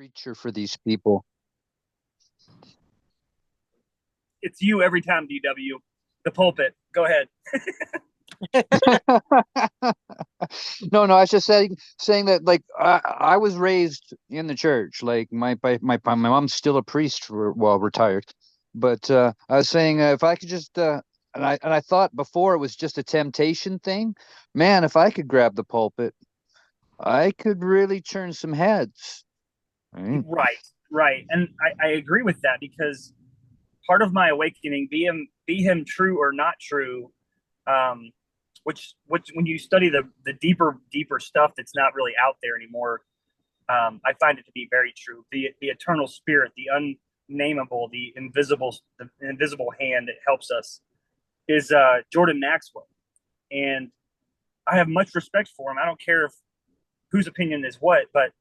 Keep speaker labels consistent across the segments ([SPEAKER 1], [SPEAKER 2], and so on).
[SPEAKER 1] preacher for these people.
[SPEAKER 2] It's you every time, DW. The pulpit. Go ahead.
[SPEAKER 1] No, I was just saying that like I was raised in the church. Like my mom's still a priest for well retired, but I was saying if I could just and I thought before it was just a temptation thing. Man, if I could grab the pulpit, I could really turn some heads. Right?
[SPEAKER 2] Right, right. And I agree with that because part of my awakening, be him true or not true, um, which when you study the deeper stuff that's not really out there anymore, I find it to be very true. The eternal spirit, the unnameable, the invisible hand that helps us is Jordan Maxwell, and I have much respect for him. I don't care if whose opinion is what, but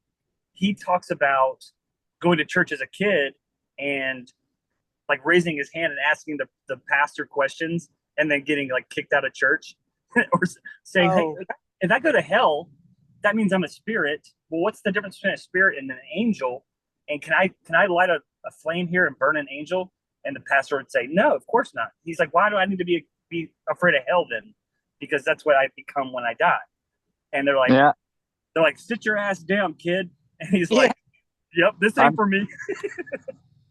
[SPEAKER 2] he talks about going to church as a kid and like raising his hand and asking the pastor questions and then getting like kicked out of church or saying,
[SPEAKER 3] Oh,
[SPEAKER 2] hey, if I go to hell, that means I'm a spirit. Well, what's the difference between a spirit and an angel? And can I light a flame here and burn an angel? And the pastor would say, no, of course not. He's like, why do I need to be afraid of hell then? Because that's what I become when I die. And
[SPEAKER 1] Yeah.
[SPEAKER 2] they're like, sit your ass down, kid. And he's
[SPEAKER 3] yeah.
[SPEAKER 2] like, yep, this ain't
[SPEAKER 1] I'm
[SPEAKER 2] for me.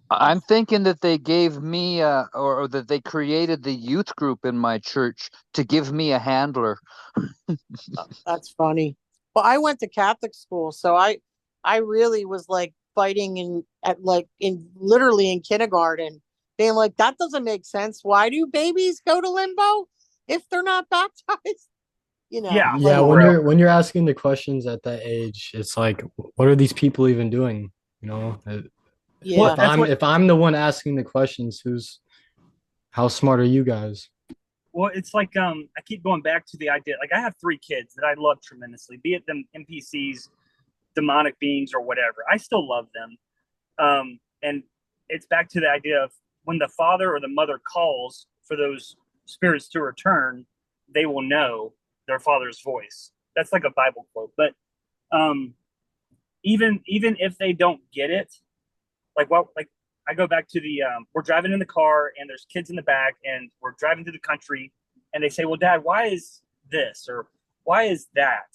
[SPEAKER 1] I'm thinking that they gave me or that they created the youth group in my church to give me a handler.
[SPEAKER 3] That's funny. Well, I went to Catholic school, so I really was like fighting in literally in kindergarten, being like, that doesn't make sense. Why do babies go to limbo if they're not baptized?
[SPEAKER 2] Yeah,
[SPEAKER 3] Like,
[SPEAKER 4] Yeah,
[SPEAKER 2] for
[SPEAKER 4] when
[SPEAKER 2] real.
[SPEAKER 4] you're asking the questions at that age, it's like, what are these people even doing? You know,
[SPEAKER 2] Well,
[SPEAKER 3] yeah,
[SPEAKER 2] that's what.
[SPEAKER 4] if I'm the one asking the questions, how smart are you guys?
[SPEAKER 2] Well, it's like I keep going back to the idea. Like I have three kids that I love tremendously, be it them NPCs, demonic beings, or whatever. I still love them. And it's back to the idea of when the father or the mother calls for those spirits to return, they will know their father's voice. That's like a Bible quote. But um, even if they don't get it, like I go back to the we're driving in the car and there's kids in the back and we're driving through the country and they say, well, Dad, why is this or why is that?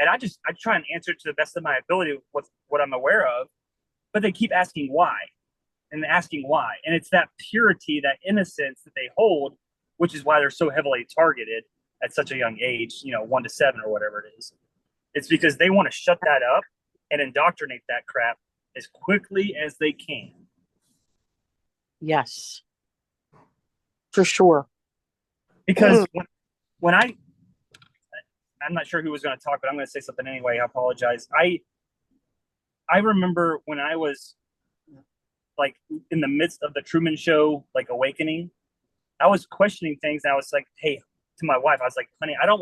[SPEAKER 2] And I try and answer to the best of my ability with what I'm aware of, but they keep asking why and asking why. And it's that purity, that innocence that they hold, which is why they're so heavily targeted at such a young age, 1 to 7 or whatever it is. It's because they want to shut that up and indoctrinate that crap as quickly as they can.
[SPEAKER 3] yes, for sure.
[SPEAKER 2] Because when I'm not sure who was going to talk, but I'm going to say something anyway. I apologize. I remember when I was like in the midst of the Truman Show, like awakening, I was questioning things. And I was like, hey, to my wife, I was like, honey, I don't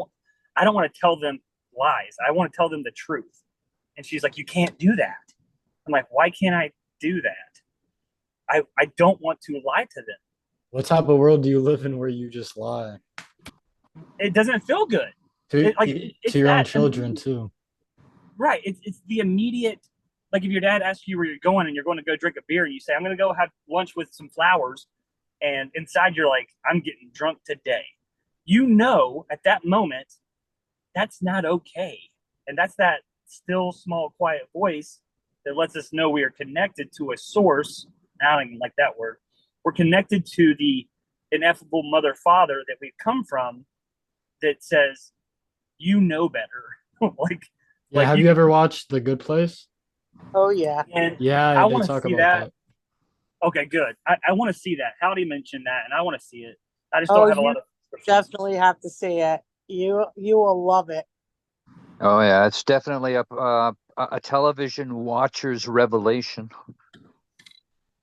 [SPEAKER 2] want to tell them lies. I want to tell them the truth. And she's like, you can't do that. I'm like, why can't I do that? I don't want to lie to them.
[SPEAKER 4] What type of world do you live in where you just lie
[SPEAKER 2] It doesn't feel good.
[SPEAKER 4] to
[SPEAKER 2] It's
[SPEAKER 4] to your own
[SPEAKER 2] that
[SPEAKER 4] children too?
[SPEAKER 2] right. It's the immediate. Like if your dad asks you where you're going and you're going to go drink a beer and you say I'm going to go have lunch with some flowers, and inside you're like I'm getting drunk today. At that moment that's not okay, and that's that still small quiet voice that lets us know we are connected to a source. I don't even like that word. We're connected to the ineffable mother father that we've come from that says you know better. like
[SPEAKER 4] Yeah, have
[SPEAKER 2] you
[SPEAKER 4] you ever watched The Good Place?
[SPEAKER 3] Oh yeah,
[SPEAKER 2] and
[SPEAKER 4] Yeah,
[SPEAKER 2] I
[SPEAKER 4] they
[SPEAKER 2] want to
[SPEAKER 4] talk
[SPEAKER 2] see
[SPEAKER 4] about
[SPEAKER 2] that.
[SPEAKER 4] that.
[SPEAKER 2] Okay, good. I want to see that. Howdy mentioned that, and I want to see it. I just
[SPEAKER 3] oh,
[SPEAKER 2] don't have a
[SPEAKER 3] you
[SPEAKER 2] lot of subscriptions.
[SPEAKER 3] definitely have to see it. You will love it.
[SPEAKER 1] Oh yeah, it's definitely a television watcher's revelation.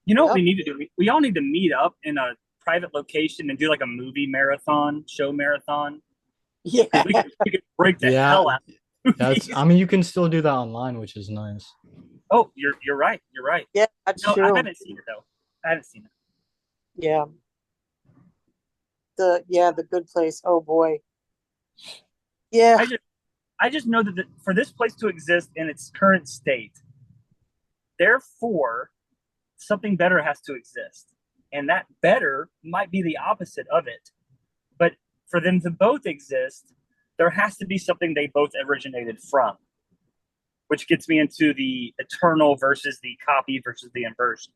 [SPEAKER 2] You know what
[SPEAKER 3] Yep.
[SPEAKER 2] we need to do? We all need to meet up in a private location and do like a movie marathon, show marathon, because
[SPEAKER 3] Yeah.
[SPEAKER 2] we could break the
[SPEAKER 4] Yeah,
[SPEAKER 2] hell out of
[SPEAKER 4] that's.
[SPEAKER 2] movies.
[SPEAKER 4] I mean, you can still do that online, which is nice.
[SPEAKER 2] Oh, you're right. You're right.
[SPEAKER 3] Yeah, that's
[SPEAKER 2] No, I
[SPEAKER 3] true.
[SPEAKER 2] haven't seen it though. I haven't seen it.
[SPEAKER 3] Yeah. The good place. Oh boy. Yeah.
[SPEAKER 2] I just I just know that for this place to exist in its current state, Therefore, something better has to exist. And that better might be the opposite of it. But for them to both exist, there has to be something they both originated from, which gets me into the eternal versus the copy versus the inversion.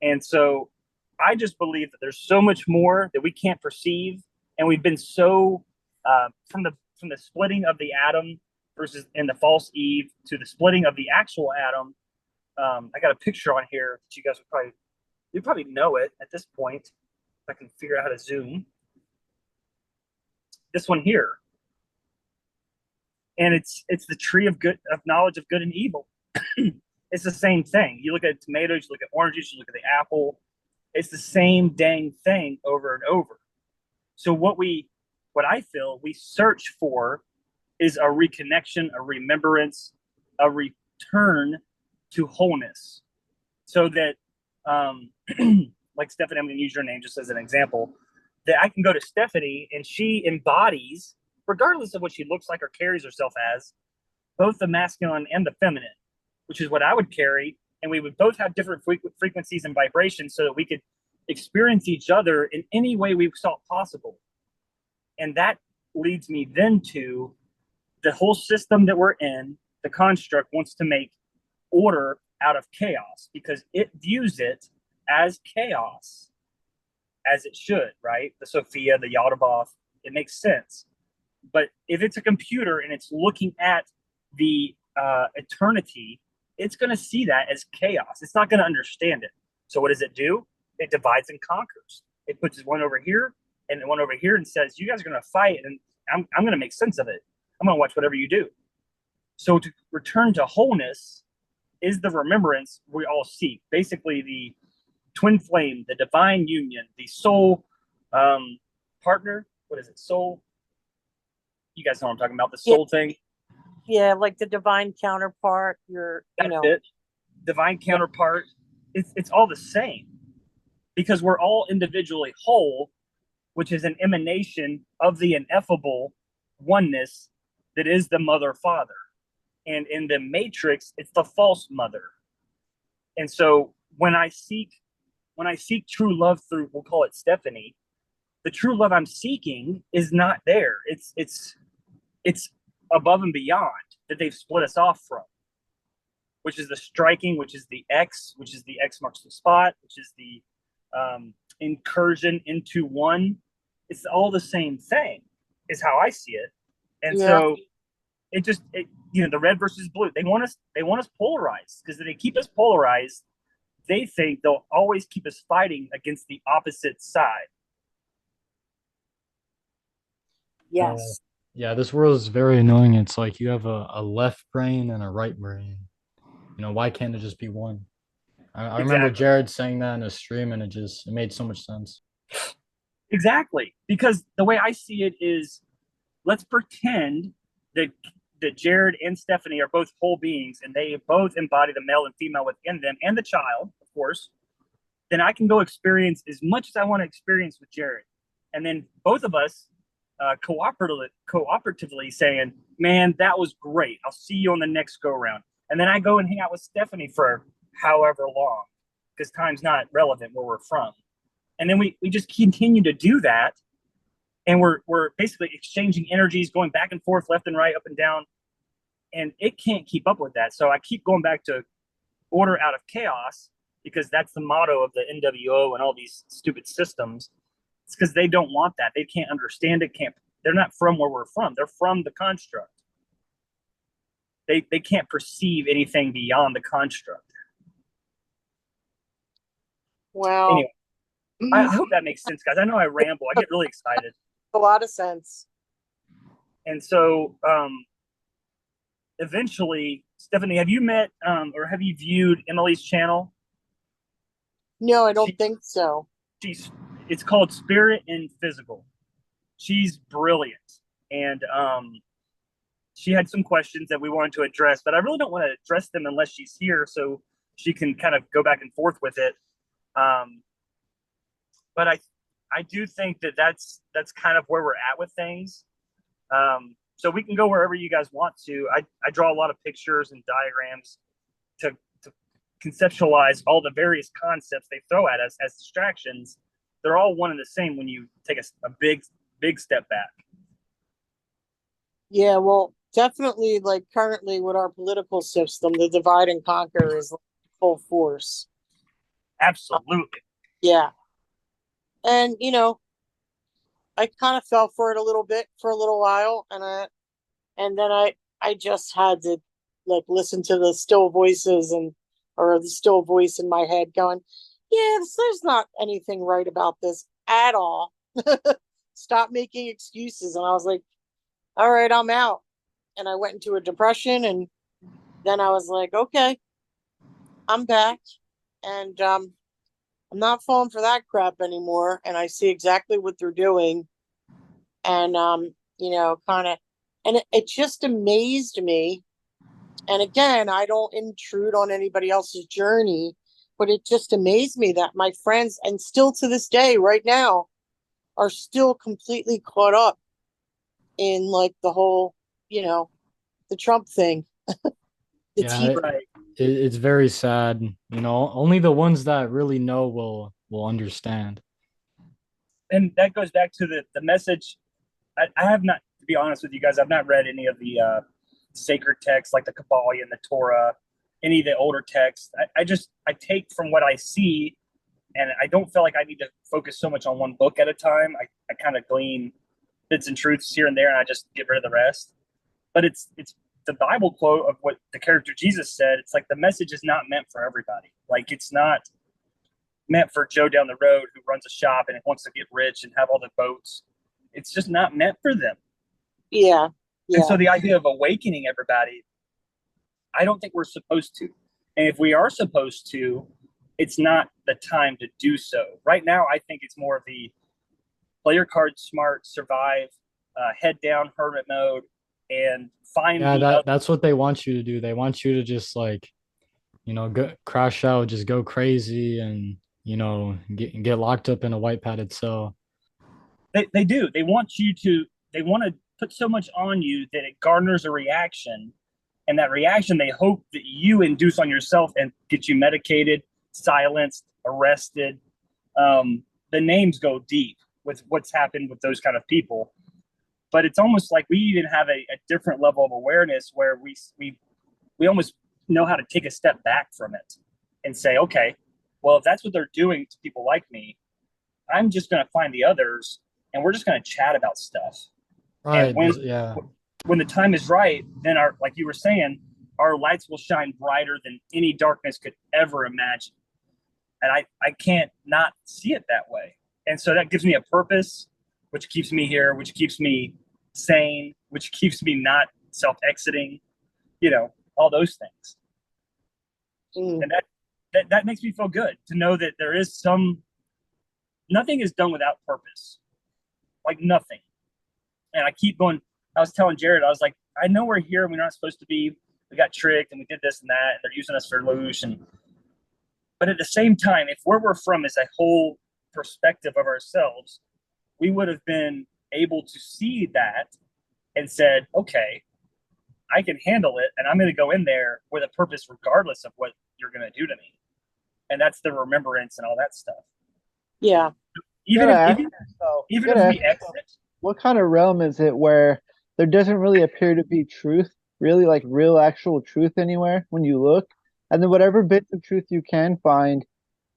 [SPEAKER 2] And so I just believe that there's so much more that we can't perceive, and we've been so from the splitting of the atom versus in the false Eve to the splitting of the actual atom. I got a picture on here that you guys would probably know it at this point. If I can figure out how to zoom. This one here, and it's the tree of knowledge of good and evil. It's the same thing. You look at tomatoes, you look at oranges, you look at the apple. It's the same dang thing over and over. So what I feel we search for is a reconnection, a remembrance, a return to wholeness, so that like Stephanie, I'm going to use your name just as an example, that I can go to Stephanie and she embodies, regardless of what she looks like or carries herself as, both the masculine and the feminine, which is what I would carry. And we would both have different frequencies and vibrations so that we could experience each other in any way we saw possible. And that leads me then to the whole system that we're in. The construct wants to make order out of chaos because it views it as chaos, as it should, right? The Sophia, the Yaldabaoth, it makes sense. But if it's a computer and it's looking at the eternity, it's going to see that as chaos. It's not going to understand it. So what does it do? It divides and conquers. It puts one over here and one over here and says, you guys are going to fight, and I'm going to make sense of it. I'm going to watch whatever you do. So to return to wholeness is the remembrance we all seek. Basically, the twin flame, the divine union, the soul partner. What is it? Soul. You guys know what I'm talking about. The soul thing.
[SPEAKER 3] Yeah, like the divine counterpart.
[SPEAKER 2] That's it. Divine counterpart. It's all the same because we're all individually whole, which is an emanation of the ineffable oneness that is the mother father. And in the matrix, it's the false mother. And so when I seek true love through, we'll call it Stephanie, the true love I'm seeking is not there. It's above and beyond that they've split us off from, which is the striking, which is the X marks the spot, which is the incursion into one. It's all the same thing, is how I see it. And so the red versus blue, they want us polarized, because if they keep us polarized, they think they'll always keep us fighting against the opposite side.
[SPEAKER 3] Yes.
[SPEAKER 4] Yeah, this world is very annoying. It's like you have a left brain and a right brain. Why can't it just be one? I remember Jared saying that in a stream, and it made so much sense.
[SPEAKER 2] Exactly. Because the way I see it is, let's pretend that Jared and Stephanie are both whole beings, and they both embody the male and female within them, and the child, of course. Then I can go experience as much as I want to experience with Jared. And then both of us cooperatively saying, man, that was great. I'll see you on the next go round. And then I go and hang out with Stephanie for however long, because time's not relevant where we're from. And then we just continue to do that. And we're basically exchanging energies, going back and forth, left and right, up and down. And it can't keep up with that. So I keep going back to order out of chaos, because that's the motto of the NWO and all these stupid systems. It's because they don't want that. They can't understand it. They're not from where we're from. They're from the construct. They can't perceive anything beyond the construct.
[SPEAKER 3] Well,
[SPEAKER 2] anyway, I hope that makes sense, guys. I know I ramble. I get really excited.
[SPEAKER 3] A lot of sense.
[SPEAKER 2] And so eventually, Stephanie, have you met or have you viewed Emily's channel?
[SPEAKER 3] No, I don't think so.
[SPEAKER 2] It's called Spirit and Physical. She's brilliant. And she had some questions that we wanted to address, but I really don't want to address them unless she's here, so she can kind of go back and forth with it. But I do think that's kind of where we're at with things. So we can go wherever you guys want to. I draw a lot of pictures and diagrams to conceptualize all the various concepts they throw at us as distractions, they're all one and the same when you take a big step back.
[SPEAKER 3] Yeah, well, definitely, like currently with our political system, the divide and conquer is like full force.
[SPEAKER 2] Absolutely.
[SPEAKER 3] Yeah. And, I kind of fell for it a little bit for a little while, and then I just had to like listen to the still voices or the still voice in my head going, yeah, there's not anything right about this at all. Stop making excuses. And I was like, all right, I'm out. And I went into a depression, and then I was like, okay, I'm back, and I'm not falling for that crap anymore. And I see exactly what they're doing. And kind of, and it just amazed me. And again, I don't intrude on anybody else's journey, but it just amazed me that my friends, and still to this day, right now, are still completely caught up in like the whole, the Trump thing.
[SPEAKER 4] Yeah,
[SPEAKER 2] Right.
[SPEAKER 4] it's very sad. Only the ones that really know will understand.
[SPEAKER 2] And that goes back to the message. I have not, to be honest with you guys, I've not read any of the sacred texts like the Kabbalion, the Torah, any of the older texts. I take from what I see, and I don't feel like I need to focus so much on one book at a time. I kind of glean bits and truths here and there, and I just get rid of the rest. But it's the Bible quote of what the character Jesus said. It's like the message is not meant for everybody. Like it's not meant for Joe down the road who runs a shop and wants to get rich and have all the boats. It's just not meant for them.
[SPEAKER 3] Yeah.
[SPEAKER 2] And so the idea of awakening everybody, I don't think we're supposed to. And if we are supposed to, it's not the time to do so. Right now, I think it's more of the play your cards smart, survive, head down hermit mode, and find
[SPEAKER 4] that's what they want you to do. They want you to just like, go crash out, just go crazy, and get locked up in a white padded cell.
[SPEAKER 2] They do. They want to put so much on you that it garners a reaction. And that reaction, they hope that you induce on yourself and get you medicated, silenced, arrested. The names go deep with what's happened with those kind of people. But it's almost like we even have a different level of awareness where we almost know how to take a step back from it and say, okay, well, if that's what they're doing to people like me, I'm just going to find the others and we're just going to chat about stuff.
[SPEAKER 4] Right.
[SPEAKER 2] And when the time is right, then like you were saying, our lights will shine brighter than any darkness could ever imagine. And I can't not see it that way. And so that gives me a purpose, which keeps me here, which keeps me sane, which keeps me not self-exiting, all those things. And that makes me feel good to know that there is nothing is done without purpose, like nothing. And I keep going. I was telling Jared, I was like, I know we're here and we're not supposed to be. We got tricked and we did this and that, and they're using us for loosh. But at the same time, if where we're from is a whole perspective of ourselves, we would have been able to see that and said, okay, I can handle it, and I'm going to go in there with a purpose regardless of what you're going to do to me. And that's the remembrance and all that stuff.
[SPEAKER 3] Yeah.
[SPEAKER 2] Even if we exit.
[SPEAKER 5] What kind of realm is it where there doesn't really appear to be truth, really like real actual truth anywhere when you look? And then whatever bits of truth you can find,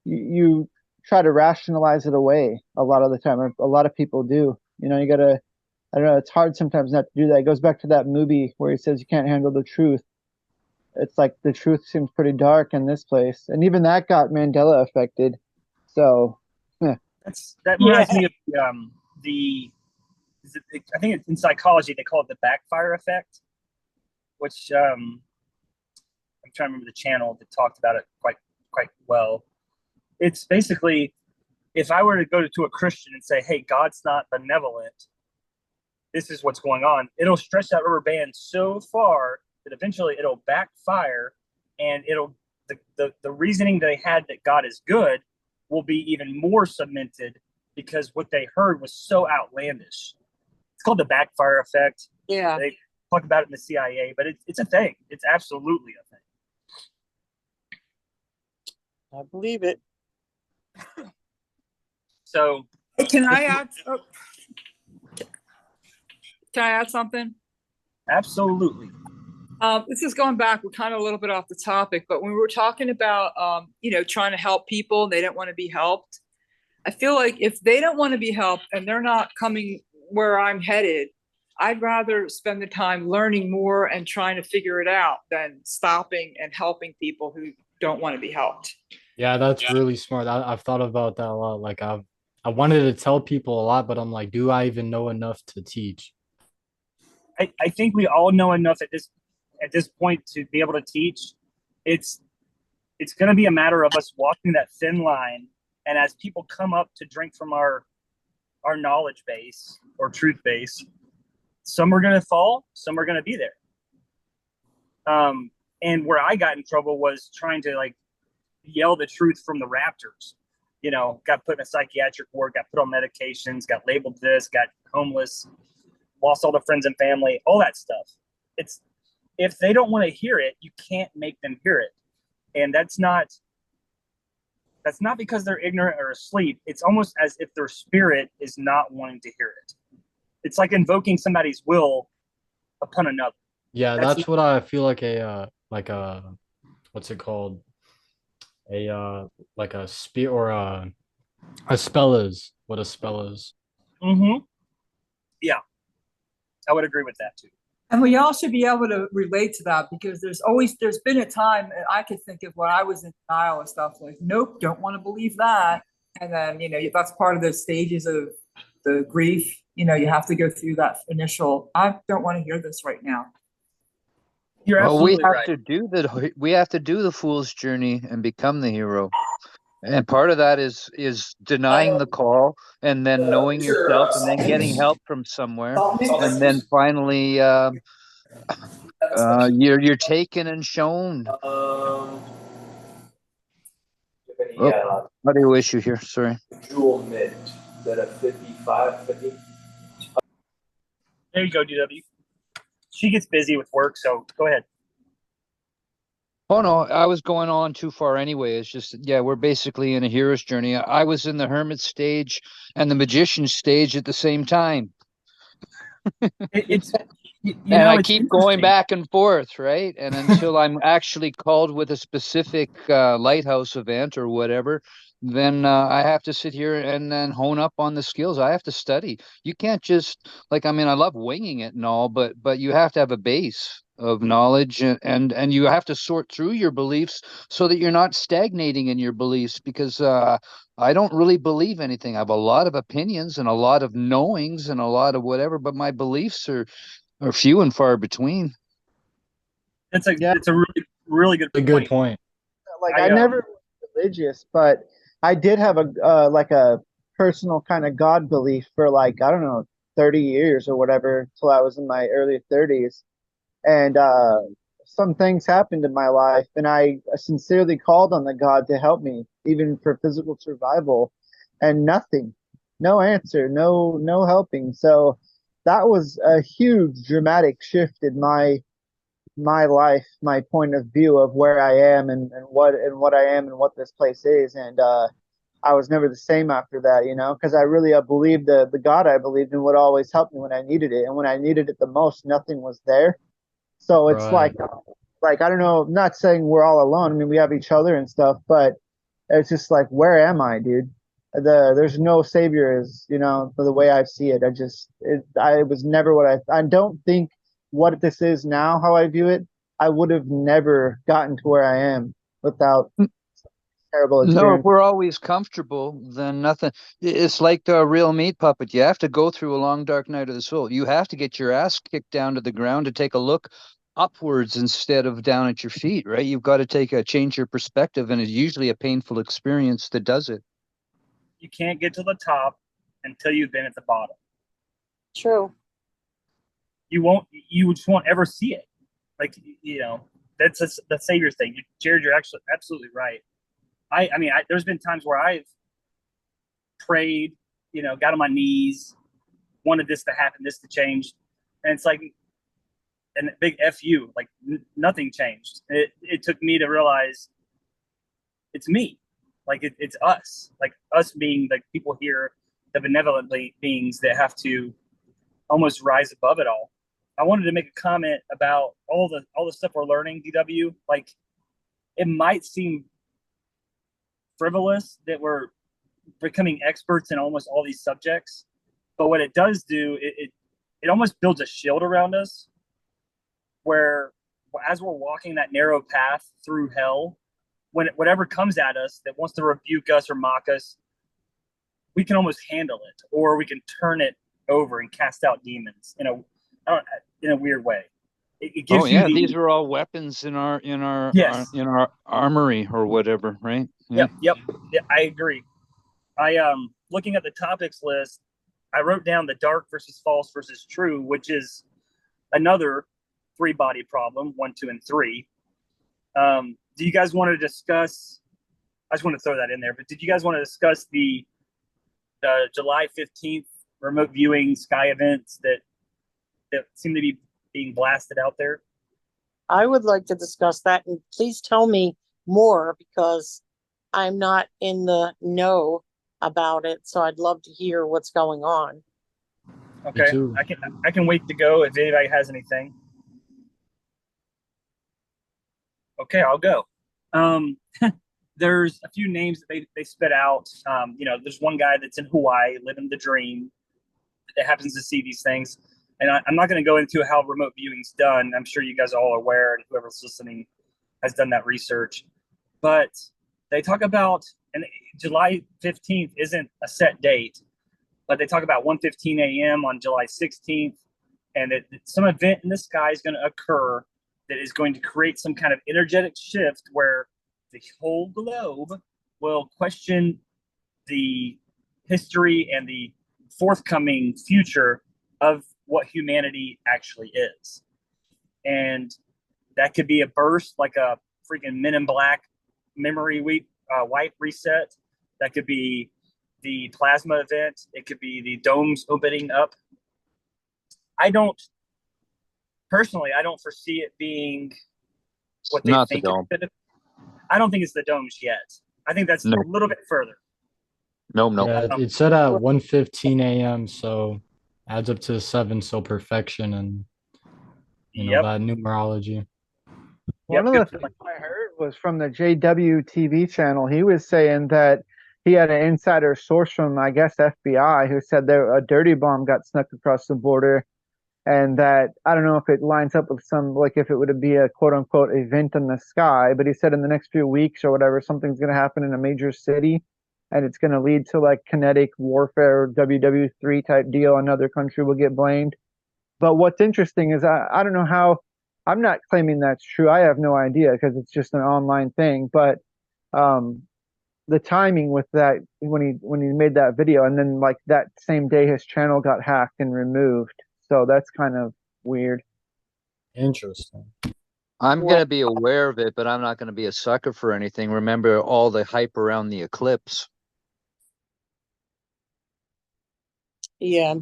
[SPEAKER 5] you try to rationalize it away a lot of the time. Or a lot of people do. You gotta, I don't know, it's hard sometimes not to do that. It goes back to that movie where he says you can't handle the truth. It's like the truth seems pretty dark in this place. And even that got Mandela affected. So yeah.
[SPEAKER 2] That reminds me of I think in psychology they call it the backfire effect, which I'm trying to remember the channel that talked about it quite well. It's basically, if I were to go to a Christian and say, hey, God's not benevolent, this is what's going on, it'll stretch that rubber band so far that eventually it'll backfire, and the reasoning they had that God is good will be even more cemented because what they heard was so outlandish. It's called the backfire effect.
[SPEAKER 3] Yeah.
[SPEAKER 2] They talk about it in the CIA, but it's a thing. It's absolutely a thing.
[SPEAKER 3] I believe it.
[SPEAKER 2] So
[SPEAKER 6] Hey, can I add? Can I add something?
[SPEAKER 2] absolutely.
[SPEAKER 6] This is going back. We're kind of a little bit off the topic, but when we were talking about, trying to help people and they don't want to be helped, I feel like if they don't want to be helped and they're not coming where I'm headed, I'd rather spend the time learning more and trying to figure it out than stopping and helping people who don't want to be helped.
[SPEAKER 4] Yeah, that's really smart. I've thought about that a lot. Like I wanted to tell people a lot, but I'm like, do I even know enough to teach?
[SPEAKER 2] I think we all know enough at this point to be able to teach. It's going to be a matter of us walking that thin line, and as people come up to drink from our knowledge base or truth base, some are going to fall, some are going to be there. And where I got in trouble was trying to like yell the truth from the rafters. Got put in a psychiatric ward, got put on medications, got labeled this, got homeless, lost all the friends and family, all that stuff. It's if they don't want to hear it, you can't make them hear it. And that's not because they're ignorant or asleep. It's almost as if their spirit is not wanting to hear it. It's like invoking somebody's will upon another.
[SPEAKER 4] Yeah, that's what I feel like a what's it called? Like a spear or a spell is. What a spell is.
[SPEAKER 2] Mm-hmm. Yeah, I would agree with that too.
[SPEAKER 6] And we all should be able to relate to that because there's been a time that I could think of where I was in denial and stuff like, nope, don't want to believe that. And then, that's part of the stages of the grief. You have to go through that initial, I don't want to hear this right now.
[SPEAKER 2] You're
[SPEAKER 1] Well, we
[SPEAKER 2] absolutely
[SPEAKER 1] have
[SPEAKER 2] right.
[SPEAKER 1] to do the fool's journey and become the hero. And part of that is denying the call and then knowing yourself and then getting help from somewhere. And then finally you're taken and shown. Audio issue here, sorry.
[SPEAKER 7] Jewel Mint. Is that a 55, 50?
[SPEAKER 2] There you go, DW. She gets busy with work, so go ahead.
[SPEAKER 1] Oh no, I was going on too far anyway. It's just, yeah, we're basically in a hero's journey. I was in the hermit stage and the magician stage at the same time.
[SPEAKER 2] It's
[SPEAKER 1] And I keep going back and forth, right? And until I'm actually called with a specific lighthouse event or whatever, then I have to sit here and then hone up on the skills. I have to study. You can't just I love winging it and all, but you have to have a base of knowledge and you have to sort through your beliefs so that you're not stagnating in your beliefs because I don't really believe anything. I have a lot of opinions and a lot of knowings and a lot of whatever, but my beliefs are few and far between.
[SPEAKER 2] It's a really, really good
[SPEAKER 4] A good point.
[SPEAKER 5] Like I never was religious, but I did have a personal kind of God belief for I don't know, 30 years or whatever till I was in my early 30s. And some things happened in my life and I sincerely called on the God to help me, even for physical survival, and nothing. No answer, no helping. So that was a huge dramatic shift in my life, my point of view of where I am and what I am and what this place is. And I was never the same after that, because I really believed the God I believed in would always help me when I needed it. And when I needed it the most, nothing was there. So it's
[SPEAKER 4] Right.
[SPEAKER 5] I don't know, I'm not saying we're all alone. I mean, we have each other and stuff, but it's just where am I, dude? There's no savior is, the way I see it. I was never I don't think what this is now, how I view it, I would have never gotten to where I am without terrible experience.
[SPEAKER 1] No, if we're always comfortable, then nothing. It's like the real meat puppet. You have to go through a long, dark night of the soul. You have to get your ass kicked down to the ground to take a look upwards instead of down at your feet, right? You've got to change your perspective, and it's usually a painful experience that does it.
[SPEAKER 2] You can't get to the top until you've been at the bottom.
[SPEAKER 3] True.
[SPEAKER 2] You just won't ever see it. That's the savior thing. Jared, you're actually absolutely right. I mean, there's been times where I've prayed, got on my knees, wanted this to happen, this to change. And it's and a big F you, nothing changed. It took me to realize it's me. Like it's us. Like us being like people here, the benevolent beings that have to almost rise above it all. I wanted to make a comment about all the stuff we're learning, DW. Like it might seem frivolous that we're becoming experts in almost all these subjects, but what it does do, it almost builds a shield around us where as we're walking that narrow path through hell, whatever comes at us that wants to rebuke us or mock us, we can almost handle it, or we can turn it over and cast out demons in a weird way. It gives
[SPEAKER 1] these are all weapons in our
[SPEAKER 2] Yes.
[SPEAKER 1] in our armory or whatever, right?
[SPEAKER 2] Yep. Yeah, I agree. I looking at the topics list, I wrote down the dark versus false versus true, which is another 3-body problem, 1, 2, and 3. Do you guys want to discuss? I just want to throw that in there. But did you guys want to discuss the July 15th remote viewing sky events that seem to be being blasted out there?
[SPEAKER 3] I would like to discuss that, and please tell me more because I'm not in the know about it. So I'd love to hear what's going on.
[SPEAKER 2] Okay,
[SPEAKER 4] too.
[SPEAKER 2] I can wait to go if anybody has anything. Okay, I'll go. There's a few names that they spit out. There's one guy that's in Hawaii living the dream that happens to see these things. And I'm not going to go into how remote viewing's done. I'm sure you guys are all aware, and whoever's listening has done that research. But they talk about, and July 15th isn't a set date, but they talk about 1:15 a.m. on July 16th, and that some event in the sky is going to occur that is going to create some kind of energetic shift where the whole globe will question the history and the forthcoming future of what humanity actually is. And that could be a burst, like a freaking Men in Black memory wipe reset. That could be the plasma event. It could be the domes opening up. I don't foresee it being what they
[SPEAKER 1] Not the
[SPEAKER 2] think
[SPEAKER 1] dome.
[SPEAKER 2] I don't think it's the domes yet. I think that's
[SPEAKER 1] No.
[SPEAKER 2] a little bit further.
[SPEAKER 1] No.
[SPEAKER 4] Yeah, it said at 1:15 a.m. So adds up to 7, so perfection and
[SPEAKER 2] Yep.
[SPEAKER 4] that numerology.
[SPEAKER 5] One of
[SPEAKER 2] good
[SPEAKER 5] the
[SPEAKER 2] point.
[SPEAKER 5] things I heard was from the JW TV channel. He was saying that he had an insider source from, I guess, FBI, who said there a dirty bomb got snuck across the border, and that I don't know if it lines up with some, like if it would be a quote unquote event in the sky, but he said in the next few weeks or whatever, something's going to happen in a major city, and it's going to lead to like kinetic warfare, WW3 type deal. Another country will get blamed. But what's interesting is I don't know how. I'm not claiming that's true. I have no idea because it's just an online thing. But the timing with that when he made that video, and then like that same day his channel got hacked and removed. So that's kind of weird.
[SPEAKER 4] Interesting.
[SPEAKER 1] I'm going to be aware of it, but I'm not going to be a sucker for anything. Remember all the hype around the eclipse.
[SPEAKER 3] Yeah.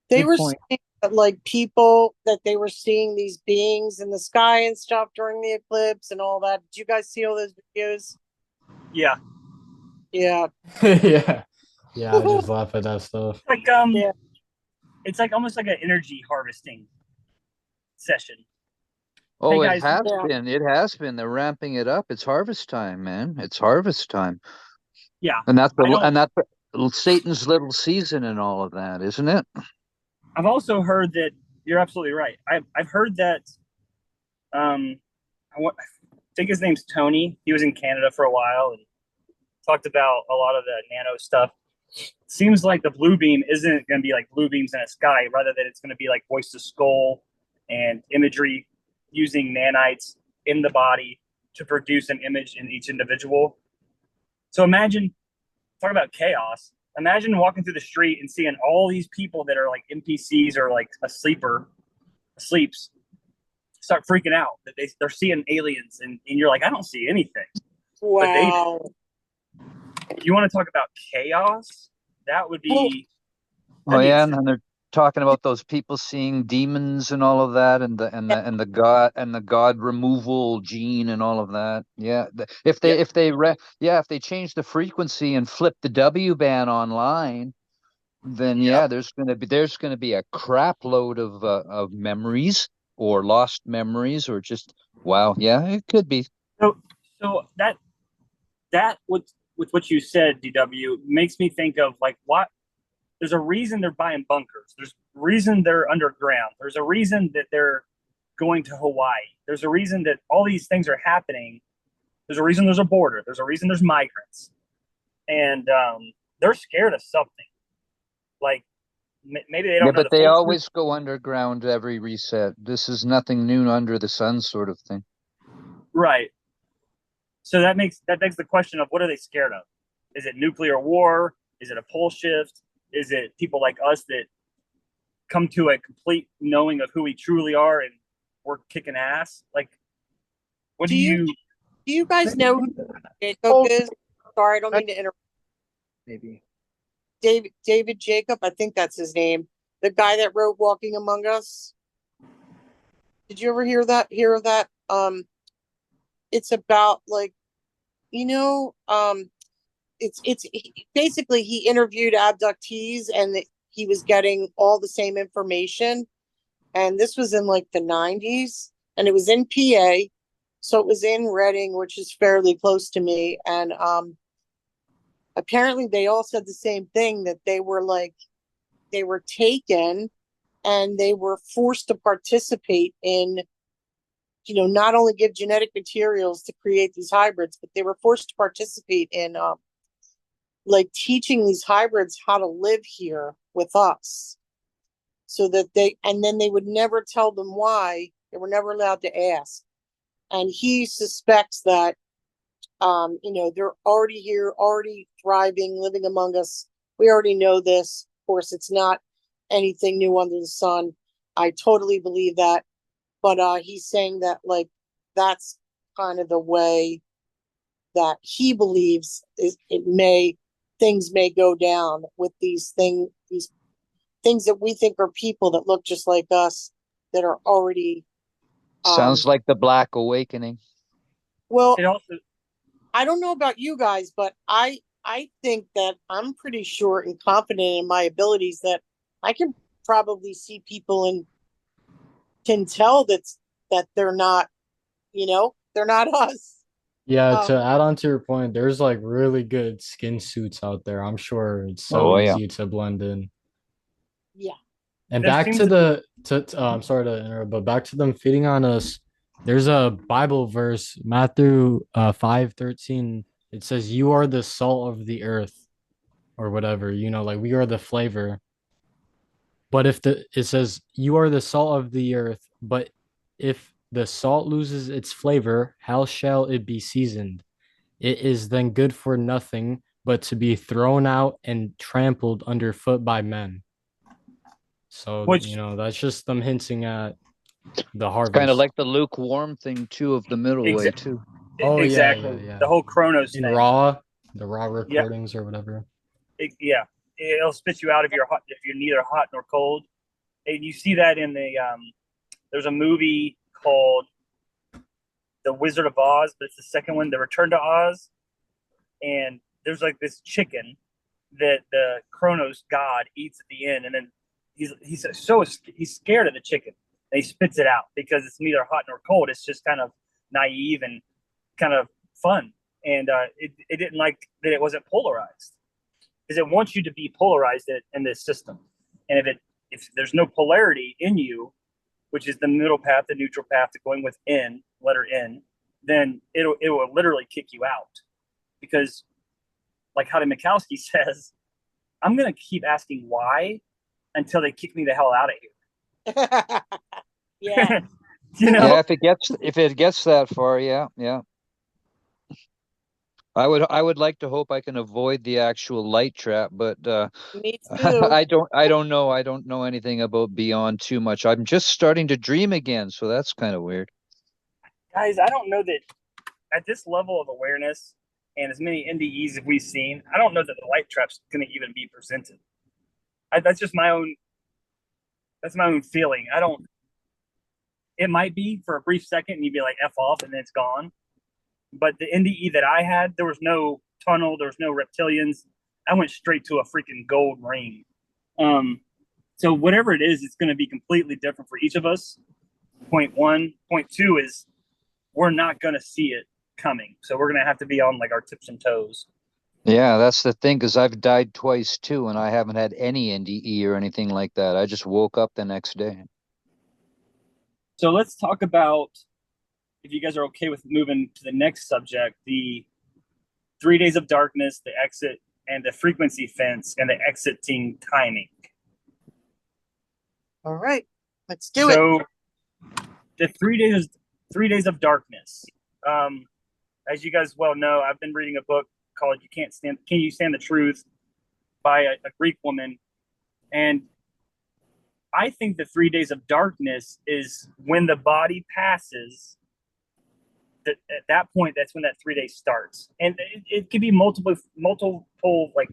[SPEAKER 3] They
[SPEAKER 5] Good
[SPEAKER 3] were
[SPEAKER 5] point.
[SPEAKER 3] saying that, like, people that they were seeing these beings in the sky and stuff during the eclipse and all that. Did you guys see all those videos?
[SPEAKER 2] Yeah.
[SPEAKER 3] Yeah.
[SPEAKER 4] Yeah. Yeah, I just laugh at that stuff.
[SPEAKER 2] Like
[SPEAKER 3] Yeah.
[SPEAKER 2] It's like almost like an energy harvesting session.
[SPEAKER 1] Oh,
[SPEAKER 2] Hey,
[SPEAKER 1] it
[SPEAKER 2] guys.
[SPEAKER 1] has
[SPEAKER 3] Yeah.
[SPEAKER 1] been. It has been. They're ramping it up. It's harvest time, man. It's harvest time.
[SPEAKER 2] Yeah.
[SPEAKER 1] And that's
[SPEAKER 2] I don't-
[SPEAKER 1] Satan's little season and all of that, isn't it?
[SPEAKER 2] I've also heard that you're absolutely right. I've heard that I think his name's Tony. He was in Canada for a while and talked about a lot of the nano stuff. Seems like the blue beam isn't going to be like blue beams in a sky, rather than it's going to be like voice to skull and imagery using nanites in the body to produce an image in each individual. So imagine, talk about chaos. Imagine walking through the street and seeing all these people that are like NPCs or like sleeps, start freaking out that they're seeing aliens, and you're like, I don't see anything.
[SPEAKER 3] Wow.
[SPEAKER 2] You want to talk about chaos? That would be.
[SPEAKER 1] Oh, yeah. And then talking about those people seeing demons and all of that, and the god removal gene and all of that. Yeah, if they
[SPEAKER 2] Yep.
[SPEAKER 1] if they change the frequency and flip the W band online, then
[SPEAKER 2] Yep.
[SPEAKER 1] there's gonna be a crap load of memories or lost memories or just wow. Yeah, it could be.
[SPEAKER 2] So that with what you said, DW, makes me think of like what there's a reason they're buying bunkers. There's a reason they're underground. There's a reason that they're going to Hawaii. There's a reason that all these things are happening. There's a reason there's a border. There's a reason there's migrants, and they're scared of something. Like maybe they don't
[SPEAKER 1] Yeah,
[SPEAKER 2] know
[SPEAKER 1] but
[SPEAKER 2] the
[SPEAKER 1] they
[SPEAKER 2] full
[SPEAKER 1] always go underground every reset. This is nothing new under the sun, sort of thing.
[SPEAKER 2] right. So that begs the question of what are they scared of? Is it nuclear war? Is it a pole shift? Is it people like us that come to a complete knowing of who we truly are and we're kicking ass? Like, what do you?
[SPEAKER 3] Do you guys know who Jacob is? Sorry, I don't mean to interrupt.
[SPEAKER 5] Maybe.
[SPEAKER 3] David Jacob, I think that's his name. The guy that wrote Walking Among Us. Did you ever hear of that? It's about like, it's basically he interviewed abductees and he was getting all the same information. And this was in like the 90s and it was in PA. So it was in Reading, which is fairly close to me. And apparently they all said the same thing, that they were taken and they were forced to participate in, not only give genetic materials to create these hybrids, but they were forced to participate in like teaching these hybrids how to live here with us, so that then they would never tell them why. They were never allowed to ask. And he suspects that they're already here, already thriving, living among us. We already know this. Of course, it's not anything new under the sun. I totally believe that. But he's saying that like that's kind of the way that he believes things may go down with these things that we think are people that look just like us, that are already
[SPEAKER 1] Sounds like the Black Awakening.
[SPEAKER 3] well,
[SPEAKER 2] It also
[SPEAKER 3] I don't know about you guys, but I think that I'm pretty sure and confident in my abilities that I can probably see people and can tell that they're not, they're not us.
[SPEAKER 4] Yeah, to add on to your point, there's like really good skin suits out there. I'm sure it's so
[SPEAKER 1] Oh, yeah.
[SPEAKER 4] easy to blend in.
[SPEAKER 3] Yeah.
[SPEAKER 4] And
[SPEAKER 2] There
[SPEAKER 4] back
[SPEAKER 2] seems
[SPEAKER 4] to
[SPEAKER 2] to
[SPEAKER 4] I'm sorry to interrupt, but back to them feeding on us. There's a Bible verse, Matthew 5:13. It says, "You are the salt of the earth," or whatever. Like we are the flavor. But it says, "You are the salt of the earth," but if the salt loses its flavor, how shall it be seasoned? It is then good for nothing but to be thrown out and trampled underfoot by men. So,
[SPEAKER 2] which
[SPEAKER 4] that's just them hinting at the
[SPEAKER 1] Kind of
[SPEAKER 4] harvest.
[SPEAKER 1] like the lukewarm thing too of the middle way
[SPEAKER 2] Exa-
[SPEAKER 1] too.
[SPEAKER 4] Oh,
[SPEAKER 2] exactly
[SPEAKER 4] yeah.
[SPEAKER 2] the whole Chronos
[SPEAKER 4] In
[SPEAKER 2] thing.
[SPEAKER 4] the raw recordings or whatever.
[SPEAKER 2] Yeah, it'll spit you out if you're neither hot nor cold. And you see that in the there's a movie called The Wizard of Oz, but it's the second one, The Return to Oz. And there's like this chicken that the Kronos god eats at the end, and then he's scared of the chicken, and he spits it out because it's neither hot nor cold. It's just kind of naive and kind of fun, and it didn't like that it wasn't polarized, because it wants you to be polarized in this system, and if there's no polarity in you, which is the middle path, the neutral path to going with N, letter N, then it will literally kick you out. Because, like Howdy Mikowski says, I'm going to keep asking why until they kick me the hell out of here.
[SPEAKER 3] Yeah.
[SPEAKER 1] Yeah, if it gets that far, yeah. I would like to hope I can avoid the actual light trap, but
[SPEAKER 3] Me too.
[SPEAKER 1] I don't know anything about Beyond too much. I'm just starting to dream again, so that's kind of weird.
[SPEAKER 2] Guys, I don't know that at this level of awareness and as many NDEs as we've seen, I don't know that the light trap's going to even be presented. That's just my own That's my own feeling. I don't. It might be for a brief second, and you'd be like "f off," and then it's gone. But the NDE that I had, there was no tunnel, there was no reptilians. I went straight to a freaking gold ring. So whatever it is, it's going to be completely different for each of us. Point one. Point two is we're not going to see it coming. So we're going to have to be on like our tips and toes.
[SPEAKER 1] Yeah, that's the thing, because I've died twice too, and I haven't had any NDE or anything like that. I just woke up the next day.
[SPEAKER 2] So let's talk about, if you guys are okay with moving to the next subject, the 3 days of darkness, the exit, and the frequency fence, and the exiting timing.
[SPEAKER 3] All right, let's do it.
[SPEAKER 2] So the 3 days of darkness. As you guys well know, I've been reading a book called Can You Stand the Truth by a Greek woman. And I think the 3 days of darkness is when the body passes. At that point, that's when that 3 days starts. And it could be multiple like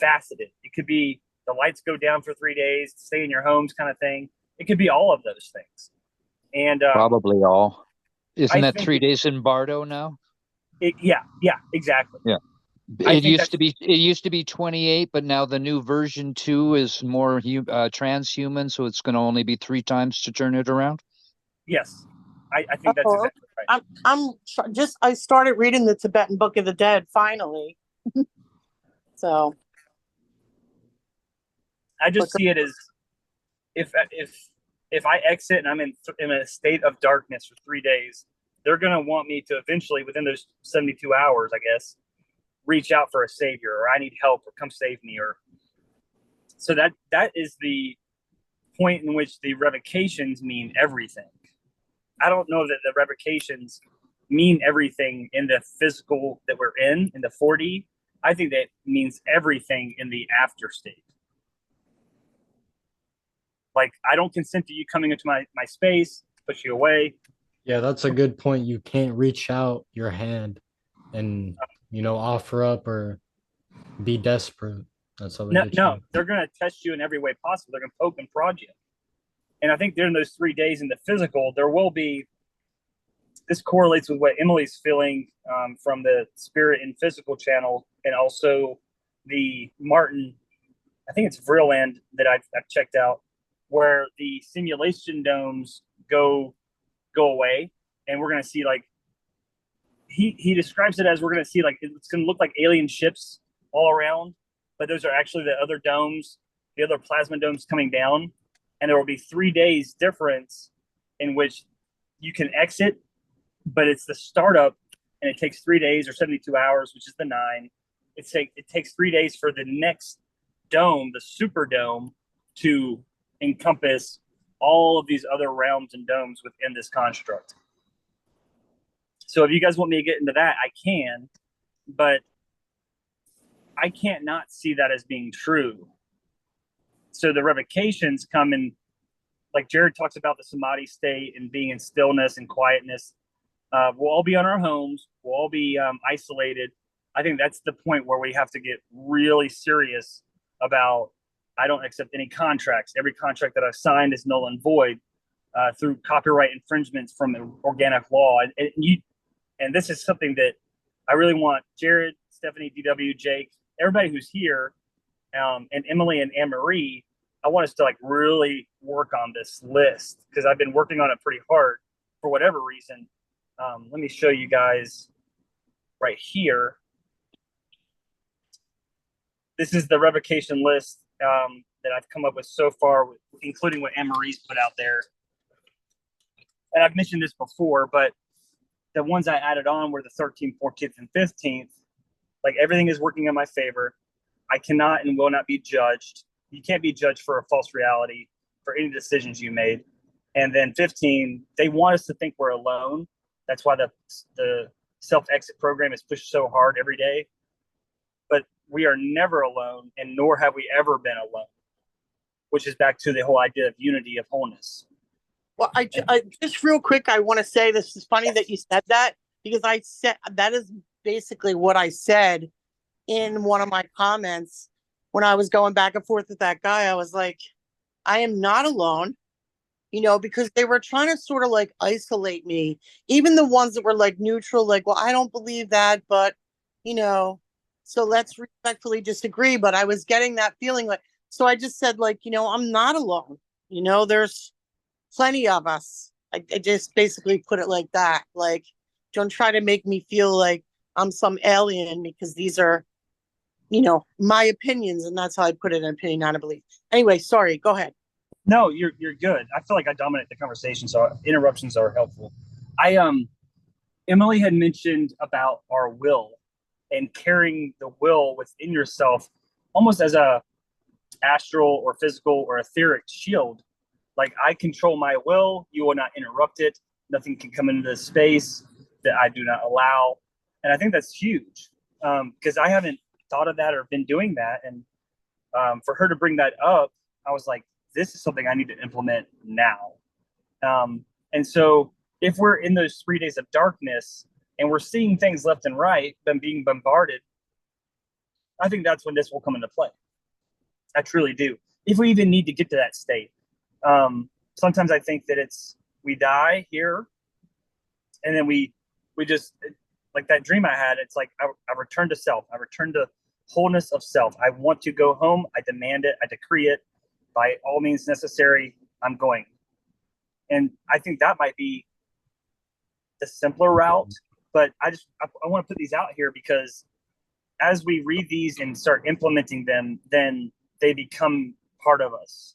[SPEAKER 2] faceted. It could be the lights go down for 3 days, stay in your homes kind of thing. It could be all of those things. And
[SPEAKER 1] Probably all. Isn't
[SPEAKER 2] I
[SPEAKER 1] that
[SPEAKER 2] think
[SPEAKER 1] 3 days in Bardo now?
[SPEAKER 2] yeah, exactly.
[SPEAKER 1] Yeah.
[SPEAKER 2] I
[SPEAKER 1] It
[SPEAKER 2] think
[SPEAKER 1] used to be 28, but now the new version 2 is more transhuman, so it's going to only be 3 times to turn it around.
[SPEAKER 2] Yes, I think that's
[SPEAKER 3] Uh-oh.
[SPEAKER 2] exactly right.
[SPEAKER 3] I started reading the Tibetan Book of the Dead finally. So
[SPEAKER 2] I just see it as if I exit and I'm in a state of darkness for 3 days, they're going to want me to eventually, within those 72 hours, I guess, reach out for a savior, or I need help, or come save me, or so that is the point in which the revocations mean everything. I don't know that the revocations mean everything in the physical that we're in the 4D. I think that means everything in the after state. Like, I don't consent to you coming into my space, push you away.
[SPEAKER 4] Yeah, that's a good point. You can't reach out your hand and, offer up or be desperate. That's how they get
[SPEAKER 2] No,
[SPEAKER 4] you.
[SPEAKER 2] they're going to test you in every way possible. They're going to poke and prod you. And I think during those 3 days in the physical, there will be, this correlates with what Emily's feeling from the spirit and physical channel, and also the Martin, I think it's Vreeland that I've checked out, where the simulation domes go away, and we're going to see, like, he describes it as, we're going to see, like, it's going to look like alien ships all around, but those are actually the other domes, the other plasma domes coming down. And there will be 3 days difference in which you can exit, but it's the startup, and it takes 3 days or 72 hours, which is the 9. It takes 3 days for the next dome, the super dome, to encompass all of these other realms and domes within this construct. So if you guys want me to get into that, I can, but I can't not see that as being true. So the revocations come in, like Jared talks about the samadhi state and being in stillness and quietness. We'll all be on our homes. We'll all be isolated. I think that's the point where we have to get really serious about, I don't accept any contracts. Every contract that I've signed is null and void through copyright infringements from organic law. And this is something that I really want Jared, Stephanie, DW, Jake, everybody who's here, and Emily and Anne-Marie, I want us to like really work on this list, because I've been working on it pretty hard for whatever reason. Let me show you guys right here. This is the revocation list that I've come up with so far, including what Anne-Marie's put out there. And I've mentioned this before, but the ones I added on were the 13th, 14th, and 15th. Like, everything is working in my favor. I cannot and will not be judged. You can't be judged for a false reality for any decisions you made. And then 15, they want us to think we're alone. That's why the self-exit program is pushed so hard every day. But we are never alone, and nor have we ever been alone, which is back to the whole idea of unity, of wholeness.
[SPEAKER 3] Well, I just real quick, I want to say this is funny that you said that, because I said that is basically what I said in one of my comments when I was going back and forth with that guy. I was like, I am not alone, because they were trying to sort of like isolate me. Even the ones that were like neutral, like, well, I don't believe that, but, you know, so let's respectfully disagree. But I was getting that feeling like, so I just said, like, I'm not alone. There's plenty of us. I just basically put it like that. Like, don't try to make me feel like I'm some alien because these are, my opinions. And that's how I put it, an opinion, not a belief. Anyway, sorry, go ahead.
[SPEAKER 2] No, you're good. I feel like I dominate the conversation, so interruptions are helpful. I Emily had mentioned about our will and carrying the will within yourself almost as a astral or physical or etheric shield. Like, I control my will, you will not interrupt it. Nothing can come into this space that I do not allow. And I think that's huge, because I haven't thought of that or been doing that. And for her to bring that up, I was like, this is something I need to implement now. And so if we're in those 3 days of darkness and we're seeing things left and right, then being bombarded, I think that's when this will come into play. I truly do. If we even need to get to that state. Sometimes I think that we die here and then we just, like that dream I had, it's like I return to self. I return to wholeness of self. I want to go home. I demand it. I decree it. By all means necessary, I'm going. And I think that might be the simpler route, but I want to put these out here because as we read these and start implementing them, then they become part of us.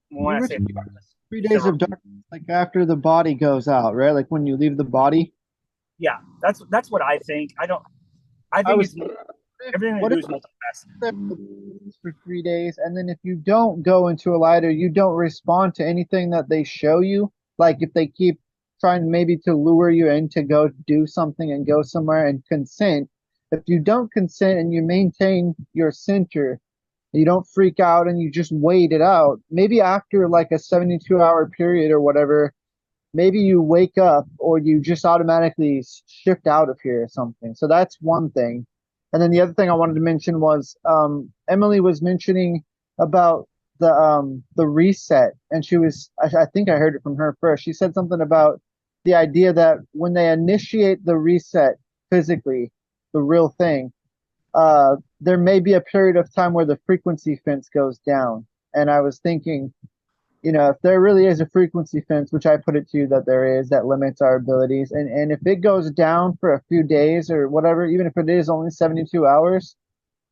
[SPEAKER 2] When I say part of us,
[SPEAKER 5] 3 days of darkness, like after the body goes out, right? Like when you leave the body.
[SPEAKER 2] yeah, that's what I think. I think it's everything they do is multifaceted.
[SPEAKER 5] For 3 days, and then if you don't go into a light or you don't respond to anything that they show you, like if they keep trying maybe to lure you in to go do something and go somewhere and consent, if you don't consent and you maintain your center, you don't freak out and you just wait it out, maybe after like a 72-hour period or whatever, maybe you wake up or you just automatically shift out of here or something. So that's one thing. And then the other thing I wanted to mention was Emily was mentioning about the reset, and I think I heard it from her first. She said something about the idea that when they initiate the reset physically, the real thing, there may be a period of time where the frequency fence goes down. And I was thinking, if there really is a frequency fence, which I put it to you that there is, that limits our abilities, and if it goes down for a few days or whatever, even if it is only 72 hours,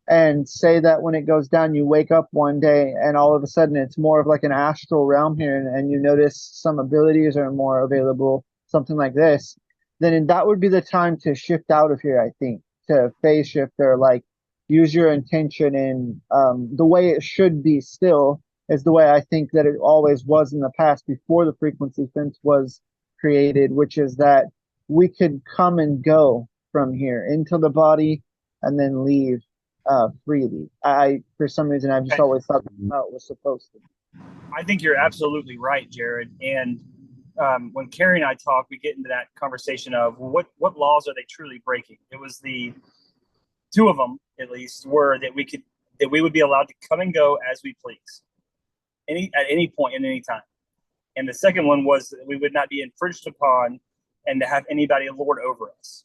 [SPEAKER 5] and say that when it goes down, you wake up one day and all of a sudden it's more of like an astral realm here, and you notice some abilities are more available, something like this, then that would be the time to shift out of here, I think, to phase shift or like use your intention in the way it should be still is the way I think that it always was in the past before the frequency fence was created, which is that we could come and go from here into the body and then leave freely. For some reason, I've just always thought that's how it was supposed to be.
[SPEAKER 2] I think you're absolutely right, Jared. And when Carrie and I talk, we get into that conversation of what laws are they truly breaking? It was the two of them, at least, were that we would be allowed to come and go as we please, at any point in any time. And the second one was that we would not be infringed upon and to have anybody lord over us,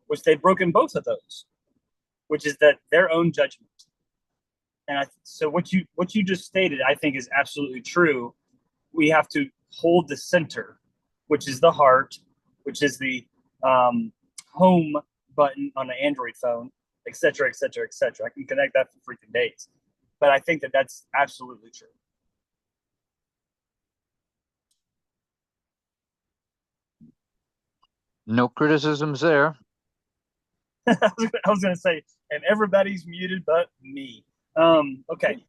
[SPEAKER 2] which they've broken both of those, which is that their own judgment. And so what you just stated, I think, is absolutely true. We have to hold the center, which is the heart, which is the home button on an Android phone, et cetera, et cetera, et cetera. I can connect that for freaking days. But I think that that's absolutely true.
[SPEAKER 1] No criticisms there.
[SPEAKER 2] I was going to say, and everybody's muted but me. Okay,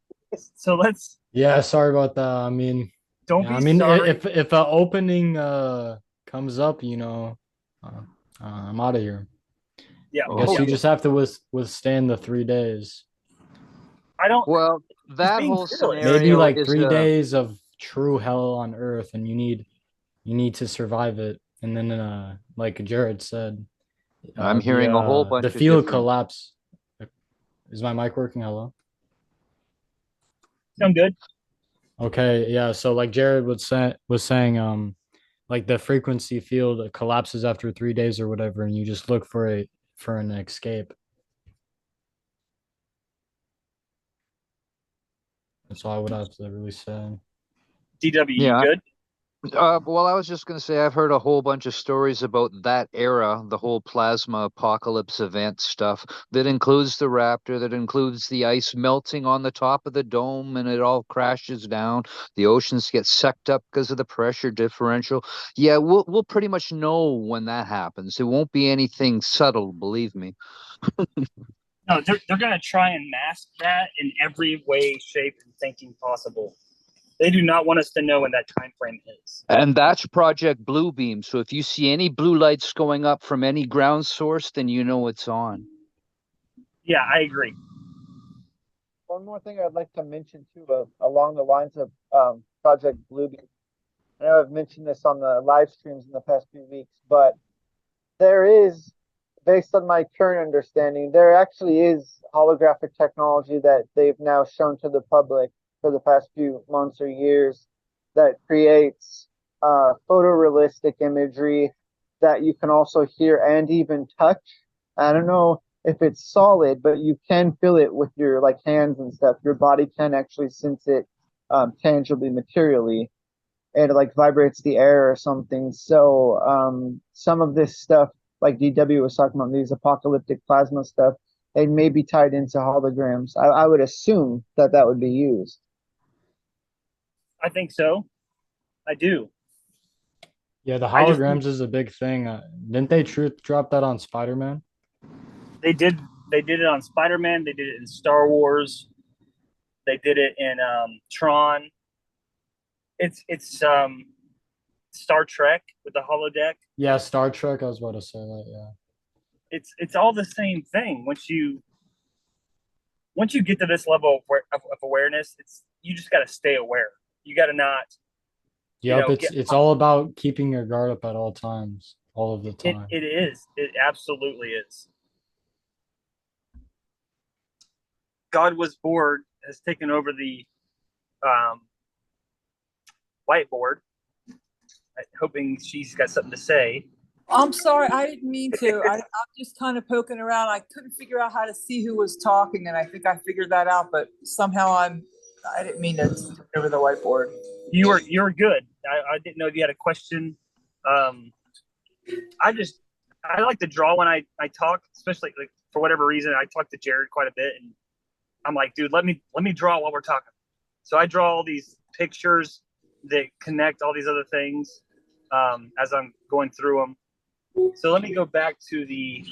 [SPEAKER 2] so let's.
[SPEAKER 4] Yeah, sorry about that. I mean,
[SPEAKER 2] don't
[SPEAKER 4] yeah,
[SPEAKER 2] be
[SPEAKER 4] I mean,
[SPEAKER 2] sorry.
[SPEAKER 4] if an opening comes up, I'm out of here.
[SPEAKER 2] Yeah,
[SPEAKER 4] I guess you just have to withstand the 3 days.
[SPEAKER 2] I don't.
[SPEAKER 1] Well, that whole scenario
[SPEAKER 4] maybe like
[SPEAKER 1] is
[SPEAKER 4] 3 days of true hell on earth, and you need to survive it. And then, like Jared said,
[SPEAKER 1] I'm hearing a whole bunch
[SPEAKER 4] the
[SPEAKER 1] of
[SPEAKER 4] field
[SPEAKER 1] different...
[SPEAKER 4] collapse. Is my mic working? Hello?
[SPEAKER 2] Sound good?
[SPEAKER 4] Okay, yeah. So like Jared was saying, like the frequency field collapses after 3 days or whatever, and you just look for an escape. That's all I would have to really say.
[SPEAKER 2] DW, you
[SPEAKER 1] Yeah.
[SPEAKER 2] good?
[SPEAKER 1] Well, I was just going to say I've heard a whole bunch of stories about that era, the whole plasma apocalypse event stuff that includes the raptor, that includes the ice melting on the top of the dome and it all crashes down. The oceans get sucked up because of the pressure differential. Yeah, we'll pretty much know when that happens. It won't be anything subtle, believe me.
[SPEAKER 2] No, they're gonna try and mask that in every way, shape, and thinking possible. They do not want us to know when that time frame is.
[SPEAKER 1] And that's Project Bluebeam. So if you see any blue lights going up from any ground source, then you know it's on.
[SPEAKER 2] Yeah, I agree.
[SPEAKER 5] One more thing I'd like to mention too, along the lines of Project Bluebeam. I know I've mentioned this on the live streams in the past few weeks, but there is, based on my current understanding, there actually is holographic technology that they've now shown to the public for the past few months or years that creates photorealistic imagery that you can also hear and even touch. I don't know if it's solid, but you can feel it with your like hands and stuff. Your body can actually sense it tangibly, materially, and it like vibrates the air or something. So some of this stuff, like DW was talking about, these apocalyptic plasma stuff, it may be tied into holograms. I would assume that that would be used.
[SPEAKER 2] I think so. I do.
[SPEAKER 4] Yeah, the
[SPEAKER 2] I just
[SPEAKER 4] holograms is a big thing. Didn't they truth drop that on Spider-Man?
[SPEAKER 2] they did it on Spider-Man. They did it in Star Wars. They did it in Tron. It's Star Trek with the holodeck.
[SPEAKER 4] Yeah, Star Trek. I was about to say that. Yeah.
[SPEAKER 2] It's all the same thing. Once you get to this level of awareness, it's you just got to stay aware. You got to not,
[SPEAKER 4] Yep,
[SPEAKER 2] get.
[SPEAKER 4] it's all about keeping your guard up at all times, all of the time.
[SPEAKER 2] It is. It absolutely is. God was bored has taken over the um, whiteboard, hoping she's got something to say.
[SPEAKER 6] I'm sorry, I didn't mean to. I'm just kind of poking around. I couldn't figure out how to see who was talking, and I think I figured that out. But somehow I didn't mean to step over the whiteboard.
[SPEAKER 2] You're good. I didn't know if you had a question. I like to draw when I talk, especially like for whatever reason. I talk to Jared quite a bit, and I'm like, dude, let me draw while we're talking. So I draw all these pictures that connect all these other things as I'm going through them. So let me go back to the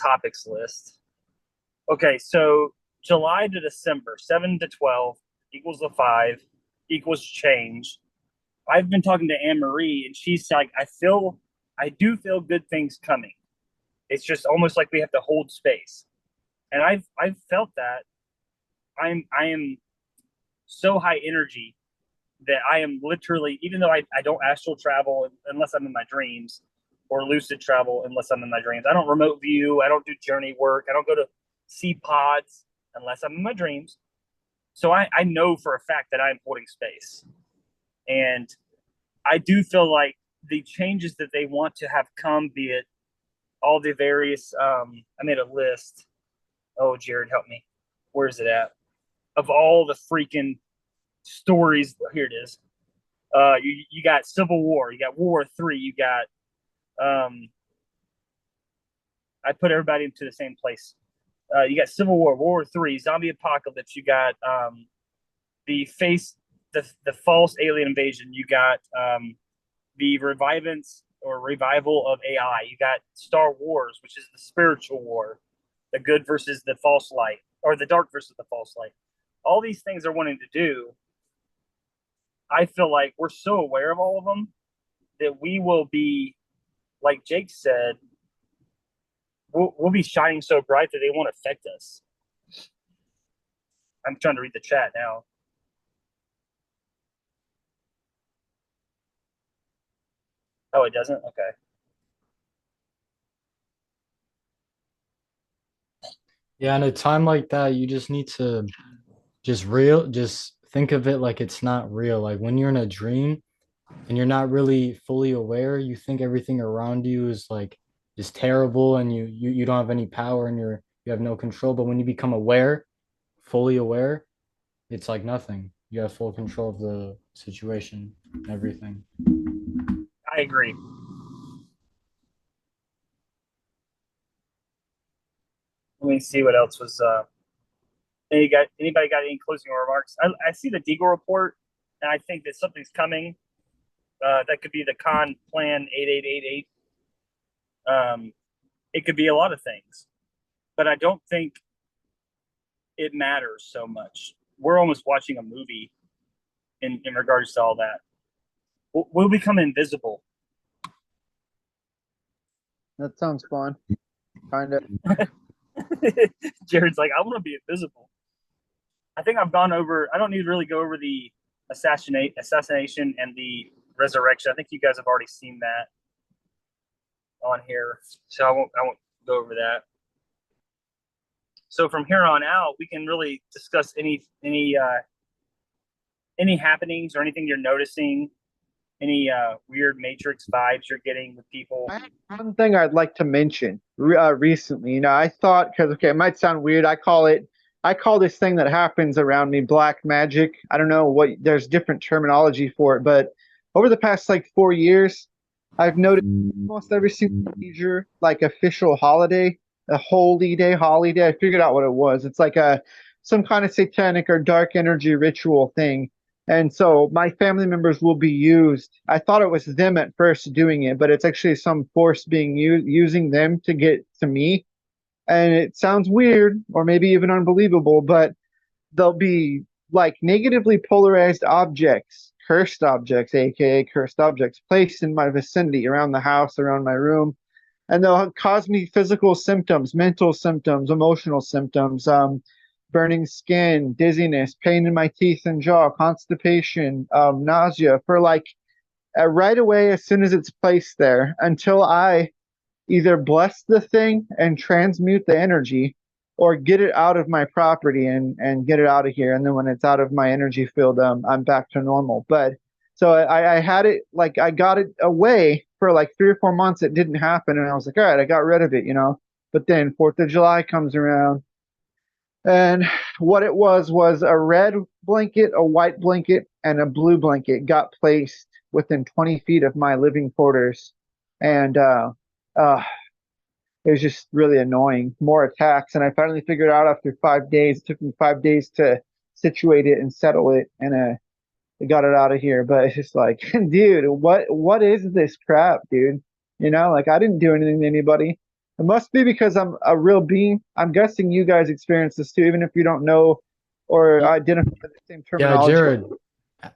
[SPEAKER 2] topics list. Okay, so July to December, 7 to 12 equals a 5 equals change. I've been talking to Anne Marie, and she's like, I do feel good things coming. It's just almost like we have to hold space, and I've felt that. I am so high energy that I am literally, even though I don't astral travel unless I'm in my dreams, or lucid travel unless I'm in my dreams. I don't remote view. I don't do journey work. I don't go to see pods unless I'm in my dreams. So I know for a fact that I'm holding space. And I do feel like the changes that they want to have come, be it all the various, I made a list. Oh, Jared, help me. Where is it at? Of all the freaking stories. Here it is. You got Civil War. You got World War III. You got, I put everybody into the same place. You got Civil War, World War III, zombie apocalypse. You got the false alien invasion. You got the revival of AI. You got Star Wars, which is the spiritual war, the good versus the false light, or the dark versus the false light. All these things they're wanting to do. I feel like we're so aware of all of them that we will be, like Jake said, we'll be shining so bright that they won't affect us. I'm trying to read the chat now. Oh, it doesn't? Okay.
[SPEAKER 4] Yeah, in a time like that, you just need to just think of it like it's not real. Like when you're in a dream and you're not really fully aware, you think everything around you is like is terrible and you don't have any power and you have no control. But when you become aware, fully aware, it's like nothing. You have full control of the situation, everything.
[SPEAKER 2] I agree. Let me see what else was. Anybody got any closing remarks? I see the Deagle report, and I think that something's coming. That could be the Con Plan 8888. It could be a lot of things, but I don't think it matters so much. We're almost watching a movie in regards to all that. We'll become invisible.
[SPEAKER 5] That sounds fun. Kind of.
[SPEAKER 2] Jared's like, I want to be invisible. I think I've gone over. I don't need to really go over the assassination and the resurrection. I think you guys have already seen that on here, so I won't go over that. So from here on out, we can really discuss any happenings or anything you're noticing, any weird Matrix vibes you're getting with people.
[SPEAKER 5] One thing I'd like to mention recently, I thought, because okay, it might sound weird. I call this thing that happens around me black magic. I don't know what, there's different terminology for it, but over the past like 4 years, I've noticed almost every single major like official holiday, a holy day, holiday. I figured out what it was. It's like some kind of satanic or dark energy ritual thing. And so my family members will be used. I thought it was them at first doing it, but it's actually some force being using them to get to me. And it sounds weird or maybe even unbelievable, but they'll be like negatively polarized objects, cursed objects, aka cursed objects, placed in my vicinity around the house, around my room. And they'll cause me physical symptoms, mental symptoms, emotional symptoms, burning skin, dizziness, pain in my teeth and jaw, constipation, nausea for like right away as soon as it's placed there until I either bless the thing and transmute the energy or get it out of my property and get it out of here. And then when it's out of my energy field, I'm back to normal. But so I had it like I got it away for like 3 or 4 months. It didn't happen. And I was like, all right, I got rid of it, But then 4th of July comes around. And what it was a red blanket, a white blanket, and a blue blanket got placed within 20 feet of my living quarters. And it was just really annoying. More attacks. And I finally figured out after 5 days, it took me 5 days to situate it and settle it. And I got it out of here. But it's just like, dude, what is this crap, dude? Like I didn't do anything to anybody. It must be because I'm a real being. I'm guessing you guys experience this too, even if you don't know or identify the same
[SPEAKER 4] Yeah,
[SPEAKER 5] terminology.
[SPEAKER 4] Jared,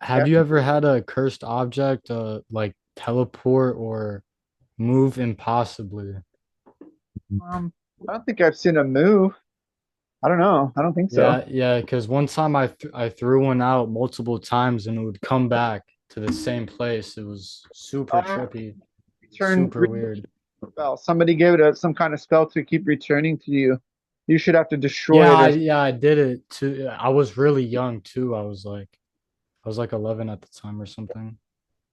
[SPEAKER 4] have
[SPEAKER 5] Yeah.
[SPEAKER 4] you ever had a cursed object like teleport or move impossibly?
[SPEAKER 5] I don't think I've seen a move. I don't know. I don't think so.
[SPEAKER 4] Yeah, because one time I threw one out multiple times and it would come back to the same place. It was super trippy, super weird.
[SPEAKER 5] Spell. Somebody gave it some kind of spell to keep returning to you. You should have to destroy it.
[SPEAKER 4] Yeah, I did it too. I was really young too. I was like 11 at the time or something.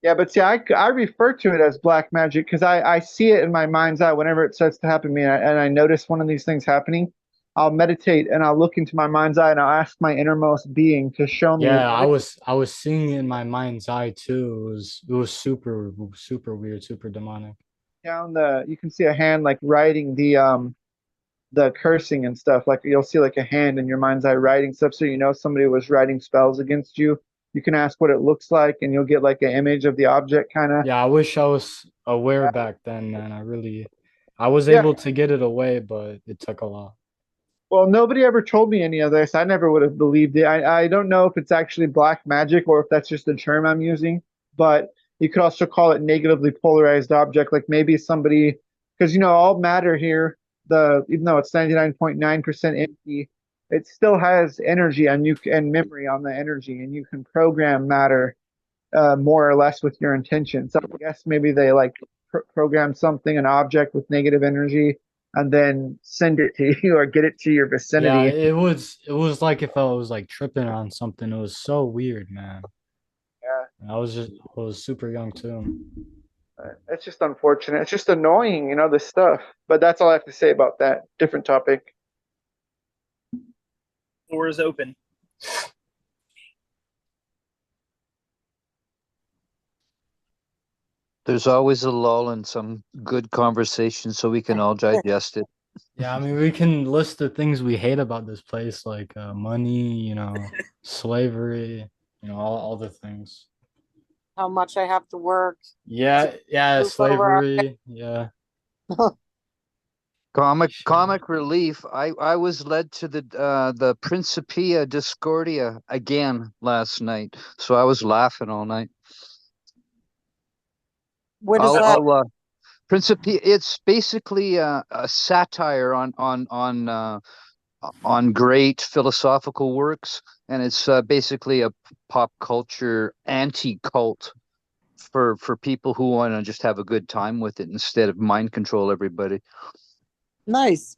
[SPEAKER 5] Yeah, but see, I refer to it as black magic because I see it in my mind's eye whenever it starts to happen to me, and I notice one of these things happening. I'll meditate and I'll look into my mind's eye and I'll ask my innermost being to show me.
[SPEAKER 4] Yeah, I was seeing it in my mind's eye too. It was super weird, super demonic.
[SPEAKER 5] Down you can see a hand like writing the cursing and stuff. Like you'll see like a hand in your mind's eye writing stuff, so somebody was writing spells against you. You can ask what it looks like, and you'll get like an image of the object, kind of.
[SPEAKER 4] Yeah, I wish I was aware back then, man. I was able to get it away, but it took a lot.
[SPEAKER 5] Well, nobody ever told me any of this. I never would have believed it. I don't know if it's actually black magic or if that's just the term I'm using, but you could also call it negatively polarized object. Like maybe somebody, because all matter here, even though it's 99.9% empty, it still has energy and memory on the energy, and you can program matter more or less with your intention. So I guess maybe they like program something, an object with negative energy, and then send it to you or get it to your
[SPEAKER 4] Yeah,
[SPEAKER 5] vicinity.
[SPEAKER 4] it was like if I was like tripping on something. It was so weird, man.
[SPEAKER 5] Yeah,
[SPEAKER 4] And I was super young too.
[SPEAKER 5] it's just unfortunate. It's just annoying, this stuff. But that's all I have to say about that. Different topic.
[SPEAKER 2] Floor is open.
[SPEAKER 1] There's always a lull in some good conversation so we can all digest it.
[SPEAKER 4] Yeah, I mean we can list the things we hate about this place, like money, slavery, all the things.
[SPEAKER 3] How much I have to work.
[SPEAKER 4] Yeah,
[SPEAKER 3] Roof over our
[SPEAKER 4] slavery. Yeah.
[SPEAKER 1] Comic relief. I was led to the Principia Discordia again last night, so I was laughing all night.
[SPEAKER 3] What is
[SPEAKER 1] I'll,
[SPEAKER 3] that?
[SPEAKER 1] I'll Principia. It's basically a satire on great philosophical works, and it's basically a pop culture anti-cult for people who want to just have a good time with it instead of mind control everybody.
[SPEAKER 3] Nice.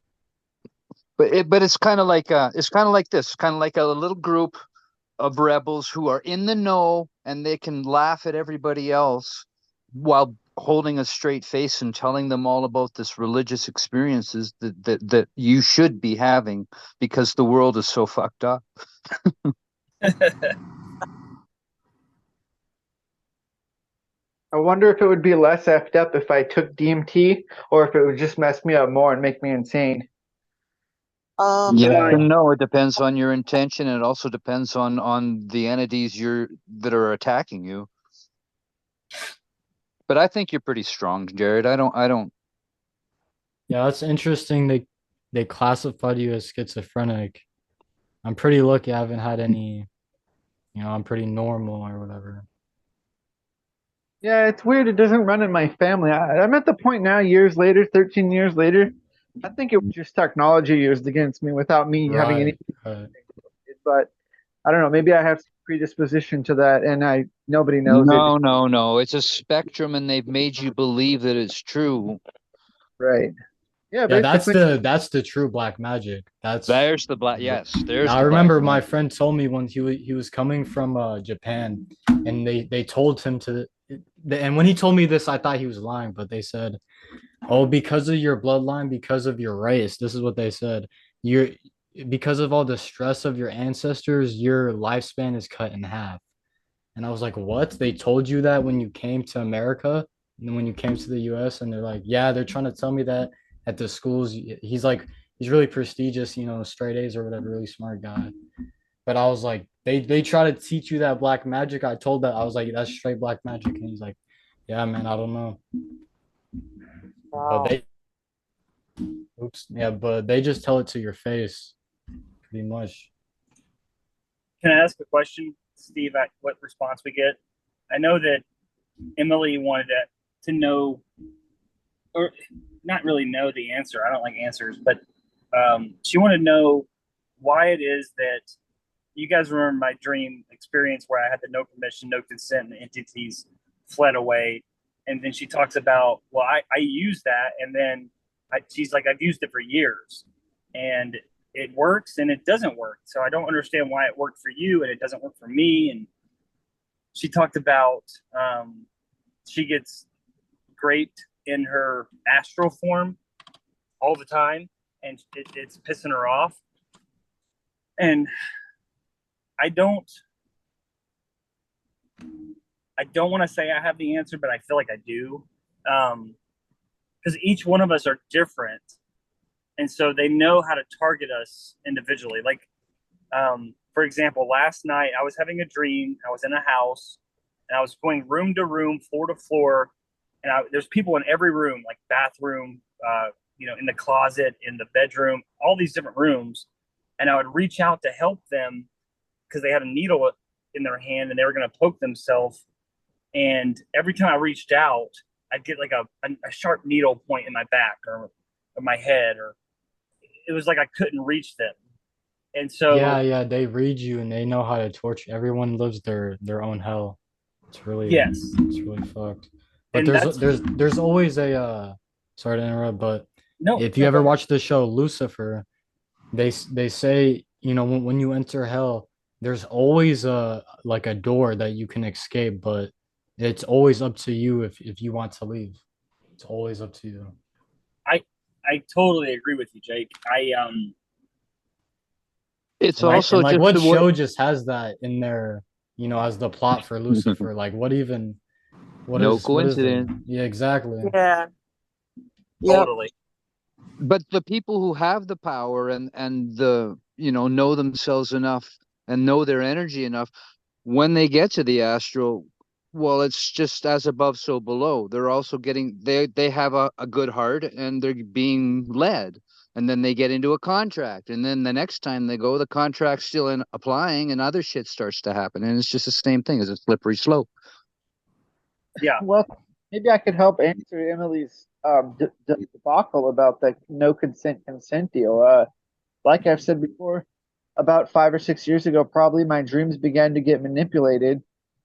[SPEAKER 1] But it's kind of like this, kind of like a little group of rebels who are in the know and they can laugh at everybody else while holding a straight face and telling them all about this religious experiences that you should be having because the world is so fucked up.
[SPEAKER 5] I wonder if it would be less effed up if I took DMT or if it would just mess me up more and make me insane.
[SPEAKER 1] Yes
[SPEAKER 3] Yeah.
[SPEAKER 1] and no. It depends on your intention, and it also depends on the entities that are attacking you. But I think you're pretty strong, Jared. I don't.
[SPEAKER 4] Yeah, that's interesting. They classified you as schizophrenic. I'm pretty lucky I haven't had any, I'm pretty normal or whatever.
[SPEAKER 5] Yeah, it's weird. It doesn't run in my family. I'm at the point now, years later, 13 years later. I think it was just technology used against me without me having any.
[SPEAKER 4] Right.
[SPEAKER 5] But I don't know. Maybe I have some predisposition to that, and nobody knows it.
[SPEAKER 1] No. It's a spectrum, and they've made you believe that it's true.
[SPEAKER 5] Right. Yeah,
[SPEAKER 4] Yeah,
[SPEAKER 5] basically.
[SPEAKER 4] that's the true black magic.
[SPEAKER 1] There's the black. Yes, there's
[SPEAKER 4] Now, I
[SPEAKER 1] the black
[SPEAKER 4] remember my
[SPEAKER 1] magic.
[SPEAKER 4] friend told me when he was coming from Japan, and they told him to, and when he told me this, I thought he was lying, but they said, "Oh, because of your bloodline, because of your race, this is what they said. You're because of all the stress of your ancestors, your lifespan is cut in half." And I was like, "What? They told you that when you came to America and when you came to the US?" And they're like, "Yeah, they're trying to tell me that at the schools." He's really prestigious, straight A's or whatever, really smart guy. But I was like, they try to teach you that black magic. I told that I was like, that's straight black magic. And he's like, yeah, man, I don't know. But
[SPEAKER 3] Wow.
[SPEAKER 4] but they just tell it to your face, pretty much.
[SPEAKER 2] Can I ask a question, Steve? What response we get? I know that Emily wanted to know, or not really know the answer. I don't like answers, but she wanted to know why it is that you guys remember my dream experience where I had the no permission, no consent, and the entities fled away. And then she talks about, well, I used that, and then she's like, I've used it for years, and it works and it doesn't work. So I don't understand why it worked for you and it doesn't work for me. And she talked about she gets graped in her astral form all the time, and it's pissing her off. And I don't want to say I have the answer, but I feel like I do, because each one of us are different, and so they know how to target us individually. Like, for example, last night I was having a dream. I was in a house, and I was going room to room, floor to floor, and there's people in every room, like bathroom, in the closet, in the bedroom, all these different rooms, and I would reach out to help them because they had a needle in their hand and they were going to poke themselves. And every time I reached out, I'd get like a sharp needle point in my back or my head, or it was like I couldn't reach them. And so,
[SPEAKER 4] Yeah, they read you and they know how to torture. Everyone lives their own hell.
[SPEAKER 2] yes,
[SPEAKER 4] It's really fucked. But
[SPEAKER 2] and that's
[SPEAKER 4] there's always a sorry to interrupt, but
[SPEAKER 2] No,
[SPEAKER 4] If you
[SPEAKER 2] no,
[SPEAKER 4] ever
[SPEAKER 2] go ahead.
[SPEAKER 4] watch the show Lucifer, they say, when you enter hell, there's always a door that you can escape, but it's always up to you if you want to leave. It's always up to you.
[SPEAKER 2] I I totally agree with you, Jake.
[SPEAKER 1] It's
[SPEAKER 4] And
[SPEAKER 1] also
[SPEAKER 4] like
[SPEAKER 1] just
[SPEAKER 4] what
[SPEAKER 1] the way.
[SPEAKER 4] show just has that in there, as the plot for Lucifer? Like
[SPEAKER 1] No
[SPEAKER 4] what is the
[SPEAKER 1] coincidence.
[SPEAKER 4] yeah, exactly.
[SPEAKER 3] Yeah. Yep.
[SPEAKER 2] totally.
[SPEAKER 1] But the people who have the power and the know themselves enough and know their energy enough, when they get to the astral, well, it's just as above so below. They're also getting, they have a good heart and they're being led, and then they get into a contract, and then the next time they go, the contract's still in applying and other shit starts to happen, and it's just the same thing as a slippery slope.
[SPEAKER 2] Yeah.
[SPEAKER 5] Well, maybe I could help answer Emily's debacle about the no consent deal. Like I've said before, about 5 or 6 years ago, probably my dreams began to get manipulated,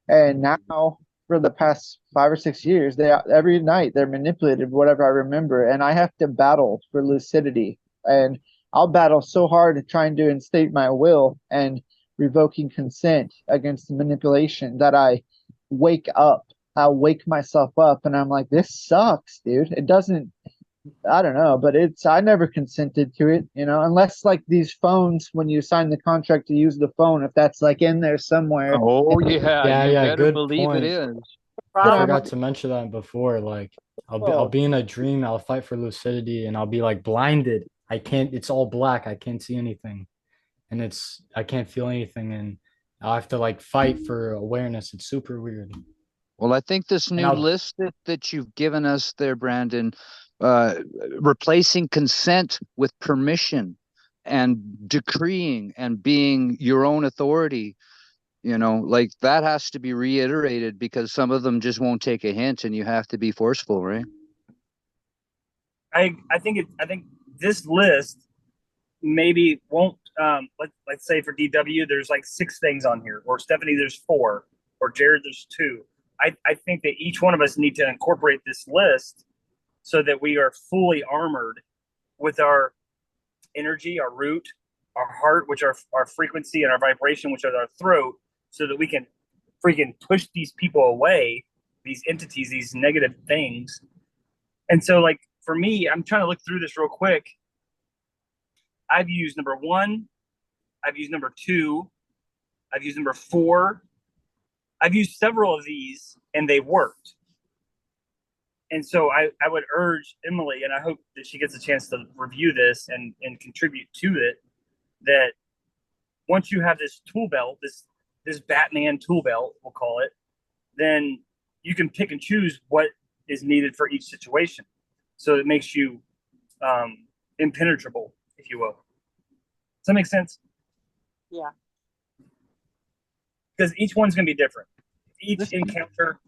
[SPEAKER 5] and now for the past 5 or 6 years, they every night they're manipulated whatever I remember, and I have to battle for lucidity, and I'll battle so hard at trying to instate my will and revoking consent against the manipulation that wake up. I'll wake myself up, and I'm like, this sucks, dude. It doesn't. I don't know, but I never consented to it, unless like these phones, when you sign the contract to use the phone, if that's like in there somewhere.
[SPEAKER 1] Oh yeah,
[SPEAKER 4] Yeah,
[SPEAKER 1] you
[SPEAKER 4] yeah,
[SPEAKER 1] better
[SPEAKER 4] good
[SPEAKER 1] believe it
[SPEAKER 4] point.
[SPEAKER 1] is.
[SPEAKER 4] I
[SPEAKER 5] Then I'm
[SPEAKER 3] Probably.
[SPEAKER 4] forgot
[SPEAKER 5] like,
[SPEAKER 4] to mention that before. Like I'll
[SPEAKER 5] oh,
[SPEAKER 4] be in a dream, I'll fight for lucidity, and I'll be like blinded. I can't, it's all black. I can't see anything. And I can't feel anything, and I'll have to like fight for awareness. It's super weird.
[SPEAKER 1] Well, I think this
[SPEAKER 4] And
[SPEAKER 1] new
[SPEAKER 4] I'll
[SPEAKER 1] list that you've given us there, Brandon, uh, replacing consent with permission and decreeing and being your own authority, like that has to be reiterated because some of them just won't take a hint and you have to be forceful, right?
[SPEAKER 2] I think this list maybe won't let's say for DW there's like 6 things on here, or Stephanie there's 4, or Jared there's 2. I think that each one of us need to incorporate this list so that we are fully armored with our energy, our root, our heart, which are our frequency, and our vibration, which are our throat, so that we can freaking push these people away, these entities, these negative things. And so, like, for me, I'm trying to look through this real quick. I've used number 1, I've used number 2, I've used number 4. I've used several of these and they worked. And so I would urge Emily, and I hope that she gets a chance to review this and contribute to it, that once you have this tool belt, this Batman tool belt, we'll call it, then you can pick and choose what is needed for each situation. So it makes you impenetrable, if you will. Does that make sense?
[SPEAKER 3] Yeah.
[SPEAKER 2] Because each one's going to be different. Each encounter.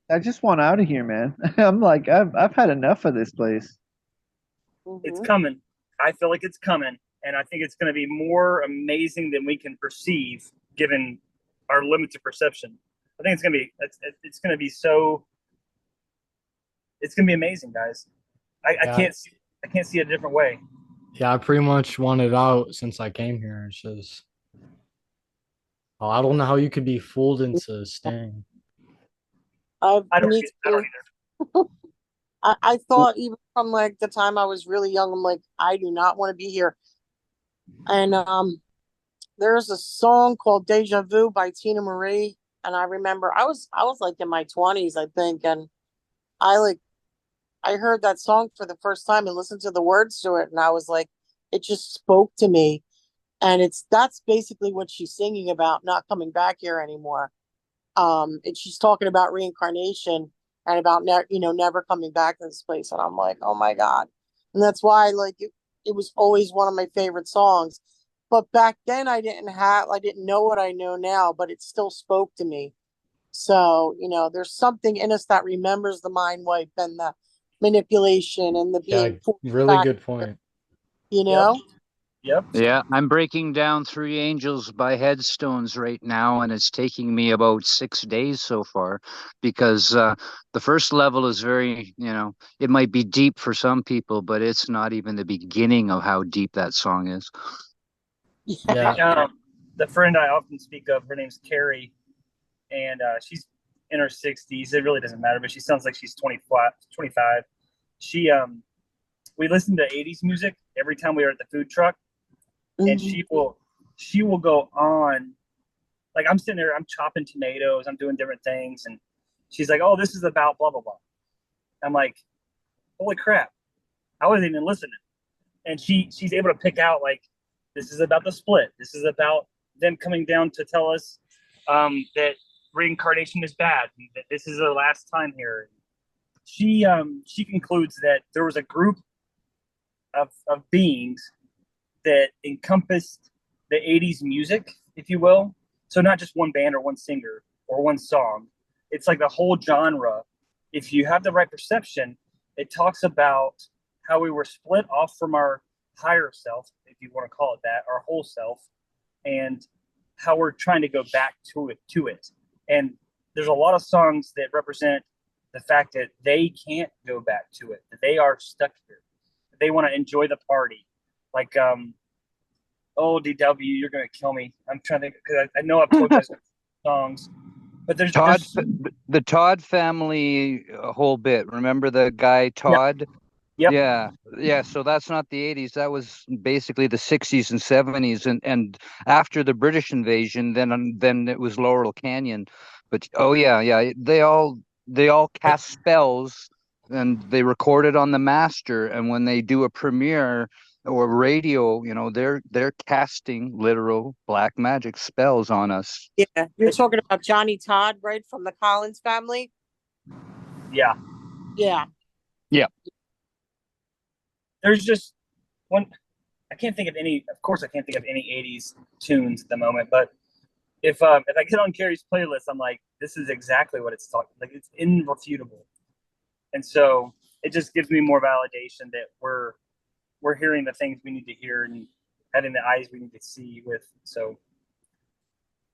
[SPEAKER 5] I just want out of here, man. I'm like, I've had enough of this place.
[SPEAKER 2] It's coming. I feel like it's coming, and I think it's going to be more amazing than we can perceive, given our limited perception. I think it's going to be it's going to be so. It's going to be amazing, guys. I can't see it a different way.
[SPEAKER 4] Yeah, I pretty much wanted out since I came here. It's just, I don't know how you could be fooled into staying.
[SPEAKER 3] I
[SPEAKER 2] I don't
[SPEAKER 3] me too.
[SPEAKER 2] either.
[SPEAKER 3] I thought even from like the time I was really young, I'm like, I do not want to be here. And there's a song called Deja Vu by Tina Marie. And I remember I was like in my 20s, I think, and I heard that song for the first time and listened to the words to it, and I was like, it just spoke to me. And that's basically what she's singing about, not coming back here anymore. And she's talking about reincarnation and about never coming back to this place. And I'm like, oh my God. And that's why like it was always one of my favorite songs. But back then I didn't know what I know now, but it still spoke to me. So, there's something in us that remembers the mind wipe and the manipulation and the
[SPEAKER 4] Yeah,
[SPEAKER 3] being forced
[SPEAKER 4] really
[SPEAKER 3] back,
[SPEAKER 4] good point.
[SPEAKER 3] you know?
[SPEAKER 2] Yep.
[SPEAKER 1] Yeah, I'm breaking down Three Angels by Headstones right now, and it's taking me about 6 days so far because the first level is very, it might be deep for some people, but it's not even the beginning of how deep that song is.
[SPEAKER 4] Yeah.
[SPEAKER 2] The friend I often speak of, her name's Carrie, and she's in her 60s. It really doesn't matter, but she sounds like she's 25. She we listen to 80s music every time we are at the food truck, and she will go on, like I'm sitting there, I'm chopping tomatoes, I'm doing different things, and she's like, "Oh, this is about blah blah blah." I'm like, "Holy crap, I wasn't even listening." And she's able to pick out, like, this is about the split, this is about them coming down to tell us that reincarnation is bad, and that this is their last time here. She concludes that there was a group of beings that encompassed the 80s music, if you will. So not just one band or one singer or one song. It's like the whole genre. If you have the right perception, it talks about how we were split off from our higher self, if you want to call it that, our whole self, and how we're trying to go back to it. And there's a lot of songs that represent the fact that they can't go back to it, that they are stuck here. They want to enjoy the party. Like, DW, you're going to kill me. I'm trying to think, because I know I've told you guys songs, but there's
[SPEAKER 1] the Todd family whole bit. Remember the guy Todd?
[SPEAKER 2] Yep.
[SPEAKER 1] Yeah. So that's not the 80s. That was basically the 60s and 70s, and after the British invasion, then it was Laurel Canyon. But yeah, they all cast spells, and they record it on the master. And when they do a premiere or radio, they're casting literal black magic spells on us.
[SPEAKER 3] Yeah, you're talking about Johnny Todd, right, from the Collins family?
[SPEAKER 2] Yeah.
[SPEAKER 3] Yeah.
[SPEAKER 2] There's just one. I can't think of any. Of course, I can't think of any 80s tunes at the moment. But if I get on Carrie's playlist, I'm like, this is exactly what it's talking. Like, it's irrefutable. And so it just gives me more validation that we're hearing the things we need to hear and having the eyes we need to see with. So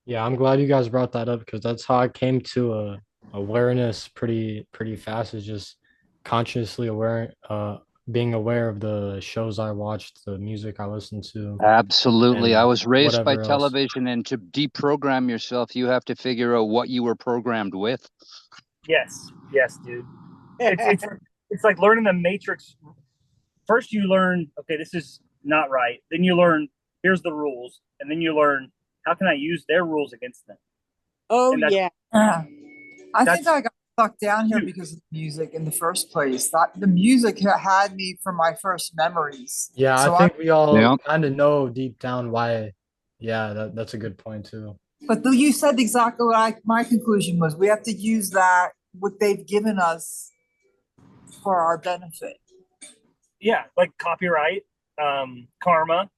[SPEAKER 4] Yeah, I'm glad you guys brought that up because that's how I came to awareness pretty fast. Is just consciously being aware of the shows I watched, the music I listened to.
[SPEAKER 1] Absolutely. I
[SPEAKER 4] and
[SPEAKER 1] was raised by
[SPEAKER 4] whatever else.
[SPEAKER 1] television, and to deprogram yourself, you have to figure out what you were programmed with.
[SPEAKER 2] yes, dude. It's like learning the Matrix. First, you learn, okay, this is not right. Then you learn, here's the rules, and then you learn, how can I use their rules against them?
[SPEAKER 3] Oh,
[SPEAKER 2] And that's-
[SPEAKER 3] yeah.
[SPEAKER 6] I think I got stuck down here because of the music in the first place. The music had me from my first memories.
[SPEAKER 4] Yeah,
[SPEAKER 6] So
[SPEAKER 4] I think we all
[SPEAKER 1] Yeah.
[SPEAKER 4] kind of know deep down why. Yeah, that's a good point too.
[SPEAKER 6] But you said exactly what my conclusion was. We have to use that, what they've given us, for our benefit.
[SPEAKER 2] Yeah, like copyright, karma,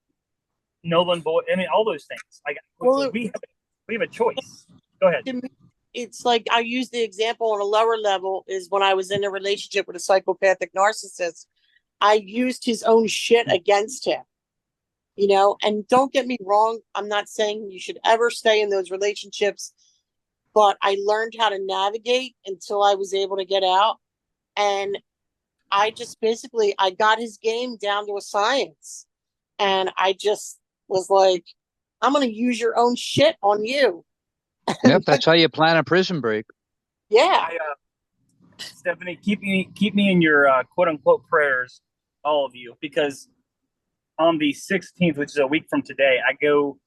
[SPEAKER 2] Nolan Boy. I mean, all those things. Like,
[SPEAKER 3] Well,
[SPEAKER 2] we have a choice. Go ahead.
[SPEAKER 3] To me, it's like I use the example on a lower level is when I was in a relationship with a psychopathic narcissist. I used his own shit against him, and don't get me wrong, I'm not saying you should ever stay in those relationships, but I learned how to navigate until I was able to get out. And I just basically, I got his game down to a science. And I just was like, I'm going to use your own shit on you.
[SPEAKER 1] Yep, that's how you plan a prison break.
[SPEAKER 3] Yeah.
[SPEAKER 2] Stephanie, keep me in your quote unquote prayers, all of you, because on the 16th, which is a week from today, I go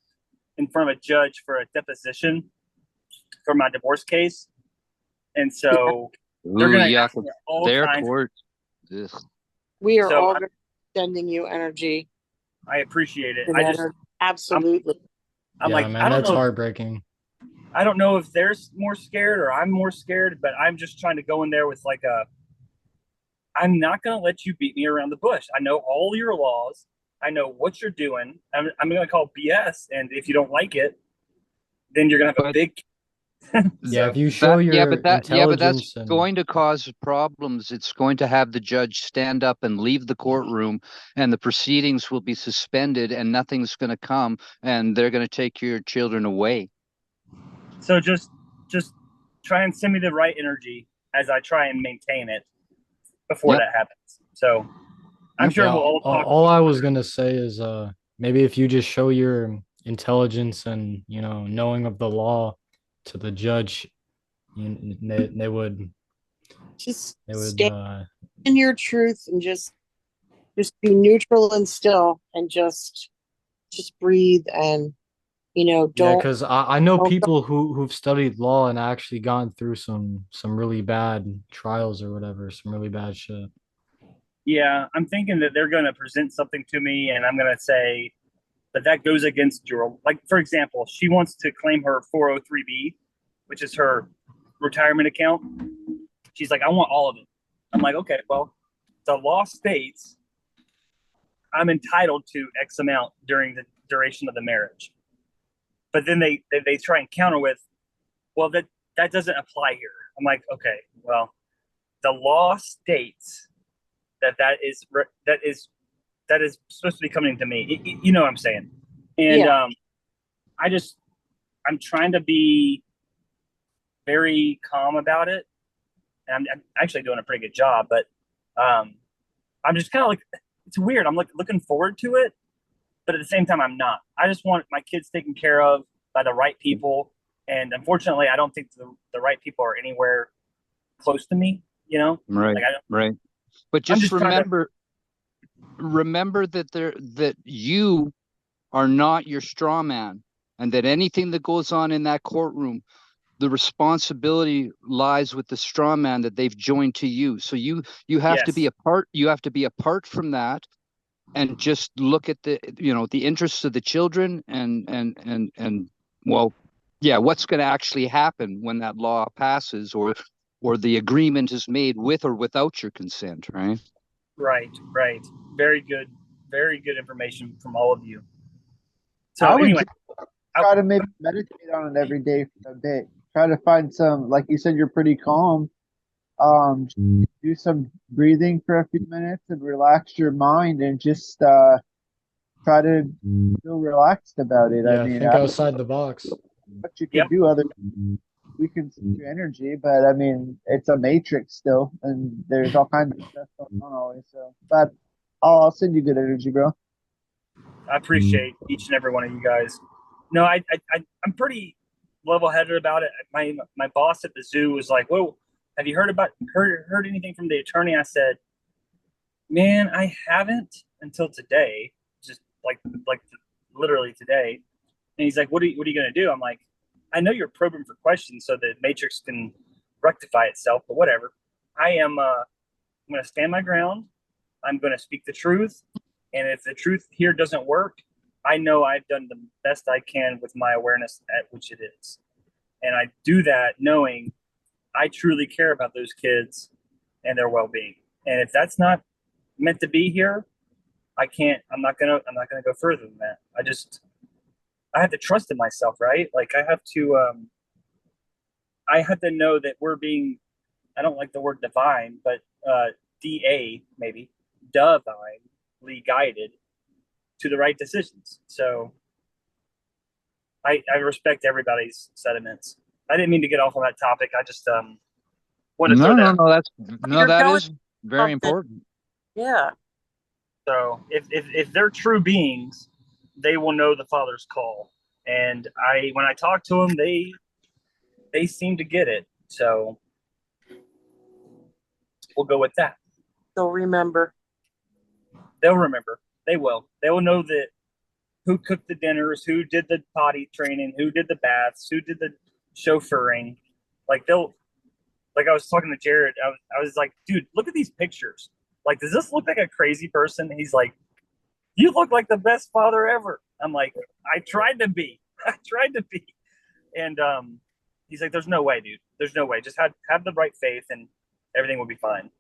[SPEAKER 2] in front of a judge for a deposition for my divorce case, and so they're going to ask me all
[SPEAKER 1] Their
[SPEAKER 2] kinds.
[SPEAKER 1] court. Ugh.
[SPEAKER 3] We are
[SPEAKER 2] So
[SPEAKER 3] all sending you energy.
[SPEAKER 2] I appreciate it.
[SPEAKER 3] Absolutely.
[SPEAKER 2] I'm
[SPEAKER 4] yeah,
[SPEAKER 2] like,
[SPEAKER 4] man,
[SPEAKER 2] I don't
[SPEAKER 4] that's
[SPEAKER 2] know.
[SPEAKER 4] heartbreaking.
[SPEAKER 2] I don't know if they're more scared or I'm more scared, but I'm just trying to go in there with like I'm not going to let you beat me around the bush. I know all your laws. I know what you're doing. I'm going to call BS. And if you don't like it, then you're going to have a big.
[SPEAKER 4] Yeah, if you show your
[SPEAKER 1] Yeah, but that's
[SPEAKER 4] intelligence and
[SPEAKER 1] going to cause problems. It's going to have the judge stand up and leave the courtroom, and the proceedings will be suspended, and nothing's going to come, and they're going to take your children away.
[SPEAKER 2] So just try and send me the right energy as I try and maintain it before
[SPEAKER 1] Yep.
[SPEAKER 2] that happens. So I'm
[SPEAKER 1] Yep.
[SPEAKER 2] sure
[SPEAKER 4] yeah,
[SPEAKER 2] we'll all talk.
[SPEAKER 4] all I was gonna say is maybe if you just show your intelligence and knowing of the law to the judge, they would
[SPEAKER 3] Just
[SPEAKER 4] they would
[SPEAKER 3] stay in your truth and just be neutral and still and just breathe and
[SPEAKER 4] yeah,
[SPEAKER 3] don't
[SPEAKER 4] because I know
[SPEAKER 3] don't
[SPEAKER 4] people who've studied law and actually gone through some really bad trials or whatever, some really bad shit.
[SPEAKER 2] Yeah, I'm thinking that they're going to present something to me, and I'm going to say that goes against your. Like, for example, she wants to claim her 403b, which is her retirement account. She's like, I want all of it. I'm like, okay, well, the law states I'm entitled to X amount during the duration of the marriage. But then they try and counter with, well, that doesn't apply here. I'm like, okay, well, the law states that is supposed to be coming to me. You know what I'm saying? And
[SPEAKER 3] Yeah.
[SPEAKER 2] I'm trying to be very calm about it. And I'm actually doing a pretty good job, but I'm just kind of like, it's weird. I'm looking forward to it, but at the same time, I'm not. I just want my kids taken care of by the right people. And unfortunately, I don't think the right people are anywhere close to me,
[SPEAKER 1] Right.
[SPEAKER 2] Like
[SPEAKER 1] Right. But
[SPEAKER 2] I'm
[SPEAKER 1] just
[SPEAKER 2] just trying to-
[SPEAKER 1] remember that you are not your straw man, and that anything that goes on in that courtroom, the responsibility lies with the straw man that they've joined to you. So you have to
[SPEAKER 2] Yes.
[SPEAKER 1] be apart. You have to be apart from that, and just look at the the interests of the children, and well, yeah, what's going to actually happen when that law passes, or the agreement is made with or without your consent, right?
[SPEAKER 2] Right. Very good information from all of you. So
[SPEAKER 5] I would
[SPEAKER 2] anyway,
[SPEAKER 5] try to maybe meditate on it every day for a bit. Try to find some, like you said, you're pretty calm. Do some breathing for a few minutes and relax your mind, and just try to feel relaxed about it. I
[SPEAKER 4] Yeah,
[SPEAKER 5] mean,
[SPEAKER 4] think outside the box.
[SPEAKER 5] what you
[SPEAKER 2] Yep.
[SPEAKER 5] could do other we can see your energy, but I mean, it's a matrix still, and there's all kinds of stuff going on always. So, but I'll send you good energy, bro.
[SPEAKER 2] I appreciate each and every one of you guys. No, I'm pretty level-headed about it. My boss at the zoo was like, "Whoa, have you heard anything from the attorney?" I said, "Man, I haven't until today, just like literally today." And he's like, "What are you going to do?" I'm like, "I know you're probing for questions so the matrix can rectify itself, but whatever. I'm going to stand my ground. I'm going to speak the truth. And if the truth here doesn't work, I know I've done the best I can with my awareness at which it is. And I do that knowing I truly care about those kids and their well-being. And if that's not meant to be here, I'm not gonna go further than that. I have to trust in myself, right? Like I have to know that we're being, I don't like the word divine, but DA maybe, divinely guided to the right decisions. So I respect everybody's sentiments. I didn't mean to get off on that topic. I just wanted to throw that.
[SPEAKER 1] That
[SPEAKER 3] going
[SPEAKER 1] is very
[SPEAKER 3] something.
[SPEAKER 1] important.
[SPEAKER 3] Yeah.
[SPEAKER 2] So if they're true beings, they will know the Father's call. And when I talk to them, they seem to get it. So we'll go with that.
[SPEAKER 3] They'll remember.
[SPEAKER 2] They'll remember. They will. They will know that who cooked the dinners, who did the potty training, who did the baths, who did the chauffeuring. Like I was talking to Jared. I was like, dude, look at these pictures. Like, does this look like a crazy person? He's like, you look like the best father ever. I'm like, I tried to be. And he's like, there's no way, dude. There's no way. Just have the right faith and everything will be fine.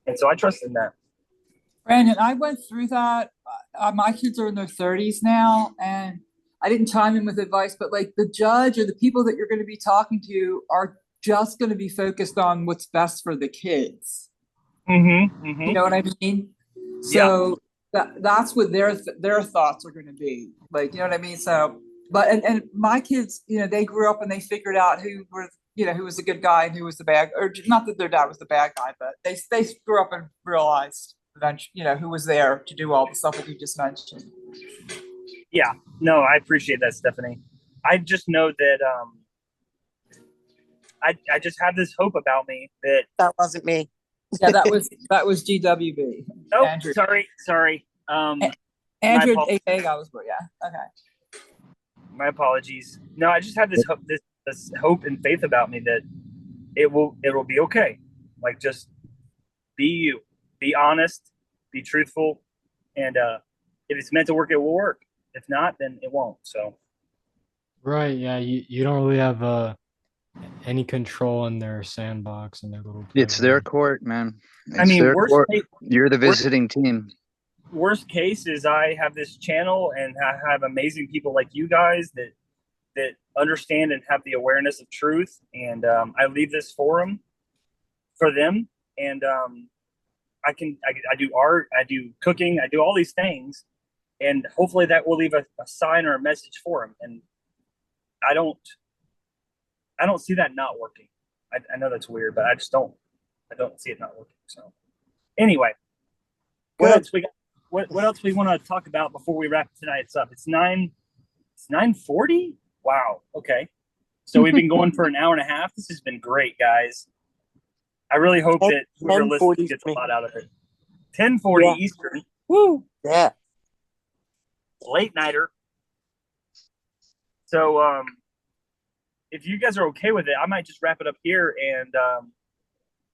[SPEAKER 2] And so I trust in that.
[SPEAKER 6] Brandon, I went through that. My kids are in their 30s now, and I didn't chime in with advice, but like the judge or the people that you're going to be talking to are just going to be focused on what's best for the kids. You know what I mean? So that's what their thoughts are going to be. Like, you know what I mean? So, but and my kids, you know, they grew up and they figured out who were, you know, who was the good guy and who was the bad, or not that their dad was the bad guy, but they grew up and realized eventually, you know, who was there to do all the stuff that you just mentioned.
[SPEAKER 2] Yeah, no, I appreciate that, Stephanie. I just know that I just have this hope about me that
[SPEAKER 3] That wasn't me.
[SPEAKER 6] Yeah, that was GWB.
[SPEAKER 2] oh
[SPEAKER 6] Andrew.
[SPEAKER 2] sorry.
[SPEAKER 6] Andrew
[SPEAKER 2] apologies.
[SPEAKER 6] A. was, yeah. Okay.
[SPEAKER 2] My apologies. No, I just have this hope and faith about me that it will be okay. Like, just be you, be honest, be truthful, and if it's meant to work, it will work. If not, then it won't. So
[SPEAKER 4] Right, yeah, you don't really have any control in their sandbox and their little
[SPEAKER 1] It's their
[SPEAKER 4] playground.
[SPEAKER 1] court, man. It's
[SPEAKER 2] I mean,
[SPEAKER 1] their court. You're the visiting team.
[SPEAKER 2] worst case is I have this channel and I have amazing people like you guys that understand and have the awareness of truth, and I leave this forum for them, and I do art, I do cooking, I do all these things, and hopefully that will leave a sign or a message for them. And I don't see that not working. I know that's weird, but I don't see it not working. So anyway, what
[SPEAKER 3] Good.
[SPEAKER 2] else we got? What else we want to talk about before we wrap tonight's up? It's 9:40. Wow. Okay. So we've been going for an hour and a half. This has been great, guys. I really hope that whoever listens gets a lot out of it. 10:40
[SPEAKER 3] Yeah.
[SPEAKER 2] Eastern. Woo!
[SPEAKER 3] Yeah.
[SPEAKER 2] Late nighter. So if you guys are okay with it, I might just wrap it up here. And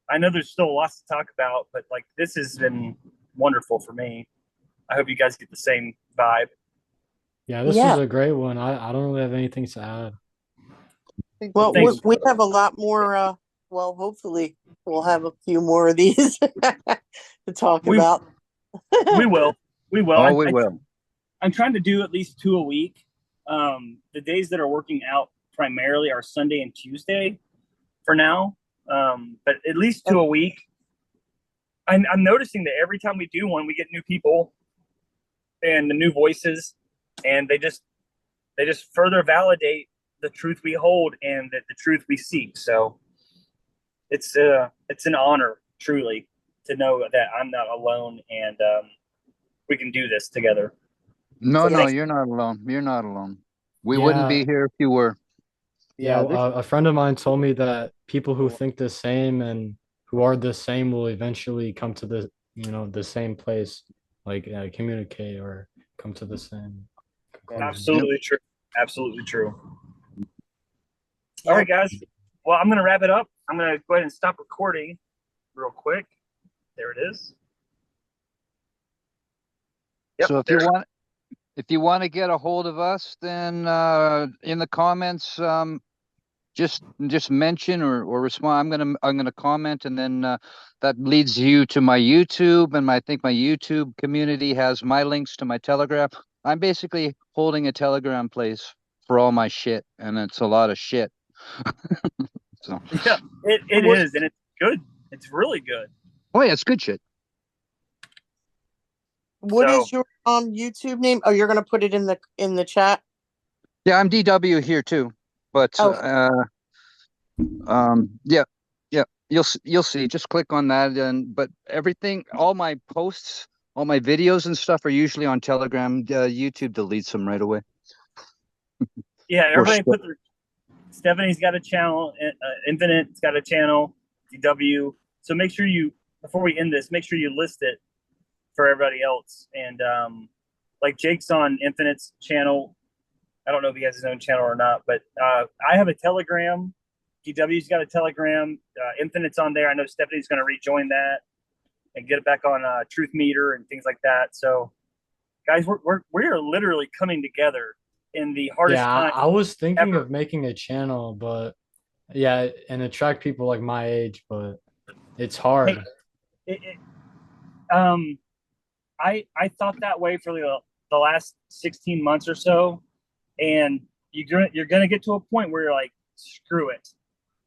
[SPEAKER 2] I know there's still lots to talk about, but like, this has been wonderful for me. I hope you guys get the same vibe.
[SPEAKER 4] Yeah, this
[SPEAKER 3] Yeah.
[SPEAKER 4] was a great one. I don't really have anything to add.
[SPEAKER 3] Well,
[SPEAKER 2] Thanks.
[SPEAKER 3] we have a lot more. Well, hopefully we'll have a few more of these to talk about.
[SPEAKER 2] We will. We will.
[SPEAKER 1] Oh, we will.
[SPEAKER 2] I'm trying to do at least 2 a week. The days that are working out primarily are Sunday and Tuesday for now, but at least 2 a week. I'm noticing that every time we do one, we get new people and the new voices, and they just further validate the truth we hold and the truth we seek. So it's an honor, truly, to know that I'm not alone, and we can do this together.
[SPEAKER 1] No,
[SPEAKER 2] So
[SPEAKER 1] no,
[SPEAKER 2] thanks.
[SPEAKER 1] you're not alone. You're not alone. We wouldn't be
[SPEAKER 4] Yeah,
[SPEAKER 1] here if you were.
[SPEAKER 4] yeah.
[SPEAKER 5] this-
[SPEAKER 4] A friend of mine told me that people who think the same and who are the same will eventually come to the same place, like communicate or come to the same conclusion.
[SPEAKER 2] Absolutely true. Absolutely true. All right, guys. Well, I'm going to wrap it up. I'm going to go ahead and stop recording real quick. There it is. Yep,
[SPEAKER 1] So if you want to get a hold of us, then in the comments, just mention or respond. I'm gonna comment, and then that leads you to my YouTube, and I think my YouTube community has my links to my Telegram. I'm basically holding a Telegram place for all my shit, and it's a lot of shit. So,
[SPEAKER 2] yeah, it is, and it's good. It's really good.
[SPEAKER 1] oh yeah, it's good shit.
[SPEAKER 3] What
[SPEAKER 2] So-
[SPEAKER 3] is your YouTube name? Oh, you're gonna put it in the chat.
[SPEAKER 1] Yeah, I'm DW here too, but
[SPEAKER 3] Oh.
[SPEAKER 1] yeah, you'll see. Just click on that, but everything, all my posts, all my videos and stuff are usually on Telegram. YouTube deletes them right away.
[SPEAKER 2] Yeah, everybody
[SPEAKER 1] Ste-
[SPEAKER 2] put their. Stephanie's got a channel. Infinite's got a channel. DW. So make sure before we end this, make sure you list it for everybody else. And like Jake's on Infinite's channel. I don't know if he has his own channel or not, but I have a Telegram. DW's got a Telegram. Infinite's on there. I know Stephanie's going to rejoin that and get it back on Truth Meter and things like that. So, guys, we're literally coming together in the hardest
[SPEAKER 4] Yeah,
[SPEAKER 2] time.
[SPEAKER 4] I was thinking
[SPEAKER 2] ever.
[SPEAKER 4] of making a channel, but yeah, and attract people like my age, but it's hard.
[SPEAKER 2] I thought that way for the last 16 months or so, and you're gonna get to a point where you're like, screw it.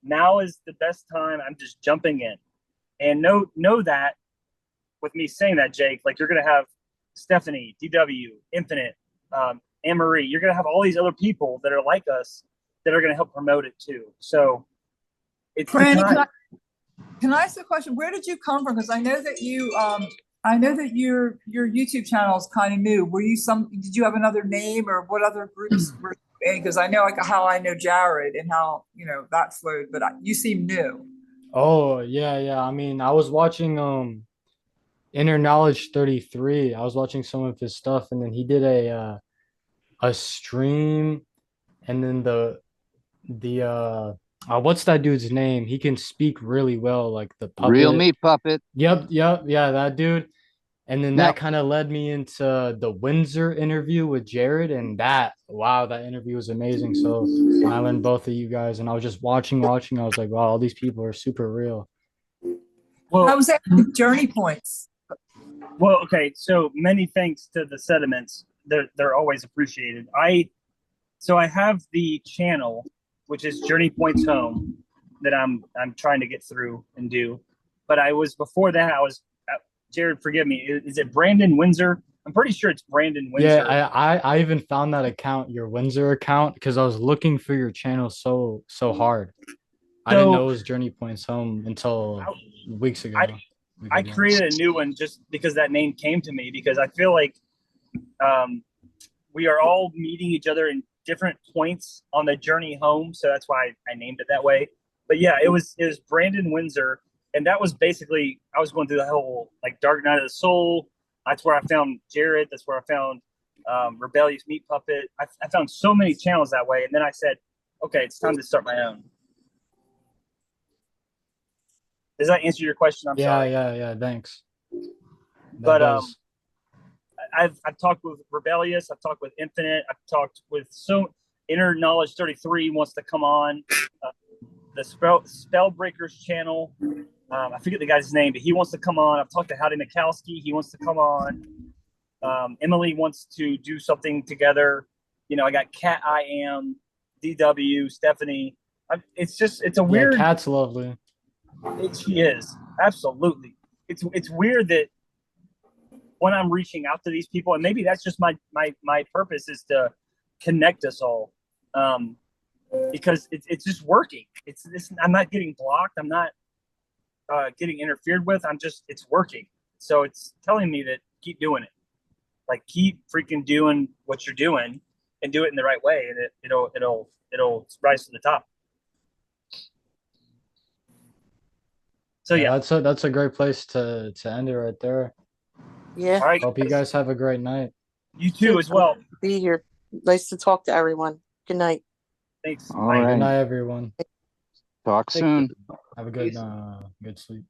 [SPEAKER 2] Now is the best time. I'm just jumping in, and know that with me saying that, Jake, like you're gonna have Stephanie, DW, Infinite, Anne Marie. You're gonna have all these other people that are like us that are gonna help promote it too. So it's
[SPEAKER 6] Franny,
[SPEAKER 2] not,
[SPEAKER 6] can I ask a question? Where did you come from? Because I know that I know that your YouTube channel is kind of new. Did you have another name, or what other groups were you in? Because I know like how I know Jared and how, that flowed, but you seem new.
[SPEAKER 4] Oh, yeah. I mean, I was watching Inner Knowledge 33. I was watching some of his stuff, and then he did a stream, and then the what's that dude's name? He can speak really well, like the
[SPEAKER 1] Real
[SPEAKER 4] puppet.
[SPEAKER 1] meat puppet.
[SPEAKER 4] Yep, yeah, that dude. And then
[SPEAKER 1] Now,
[SPEAKER 4] that kind of led me into the Windsor interview with Jared, and that interview was amazing. So I learned both of you guys, and I was just watching. I was like, wow, all these people are super real.
[SPEAKER 2] well,
[SPEAKER 6] How was that with Journey Points?
[SPEAKER 2] Well, okay. So many thanks to the sediments. They're always appreciated. I have the channel, which is Journey Points Home, that I'm trying to get through and do. But before that, I was Jared. Forgive me. Is it Brandon Windsor? I'm pretty sure it's Brandon Windsor.
[SPEAKER 4] Yeah, I even found that account, your Windsor account, because I was looking for your channel so hard. I didn't know it was Journey Points Home until weeks ago.
[SPEAKER 2] I created a new one just because that name came to me, because I feel like we are all meeting each other in different points on the journey home. So that's why I named it that way. But yeah, it was Brandon Windsor. And that was basically, I was going through the whole like Dark Night of the Soul. That's where I found Jared. That's where I found Rebellious Meat Puppet. I found so many channels that way. And then I said, okay, it's time to start my own. Does that answer your question? I'm sorry.
[SPEAKER 4] Yeah. Thanks.
[SPEAKER 2] But I've talked with Rebellious. I've talked with Infinite. I've talked with Inner Knowledge 33 wants to come on. The Spellbreakers channel. I forget the guy's name, but he wants to come on. I've talked to Howdy Mikowski. He wants to come on. Emily wants to do something together. I got Cat I Am, DW, Stephanie. It's a weird.
[SPEAKER 4] Cat's lovely.
[SPEAKER 2] She is, absolutely. It's weird that when I'm reaching out to these people, and maybe that's just my purpose, is to connect us all, because it's just working. I'm not getting blocked. I'm not getting interfered with. It's working. So it's telling me that keep doing it. Like, keep freaking doing what you're doing, and do it in the right way, and it'll rise to the top. So yeah,
[SPEAKER 4] that's a great place to end it right there.
[SPEAKER 3] Yeah.
[SPEAKER 2] All right.
[SPEAKER 4] Hope you guys have a great night.
[SPEAKER 2] You too as well.
[SPEAKER 3] Be here. Nice to talk to everyone. Good night.
[SPEAKER 2] Thanks.
[SPEAKER 1] all
[SPEAKER 2] Bye.
[SPEAKER 4] Good
[SPEAKER 1] right.
[SPEAKER 4] night, everyone.
[SPEAKER 1] Talk soon.
[SPEAKER 4] Have a good sleep.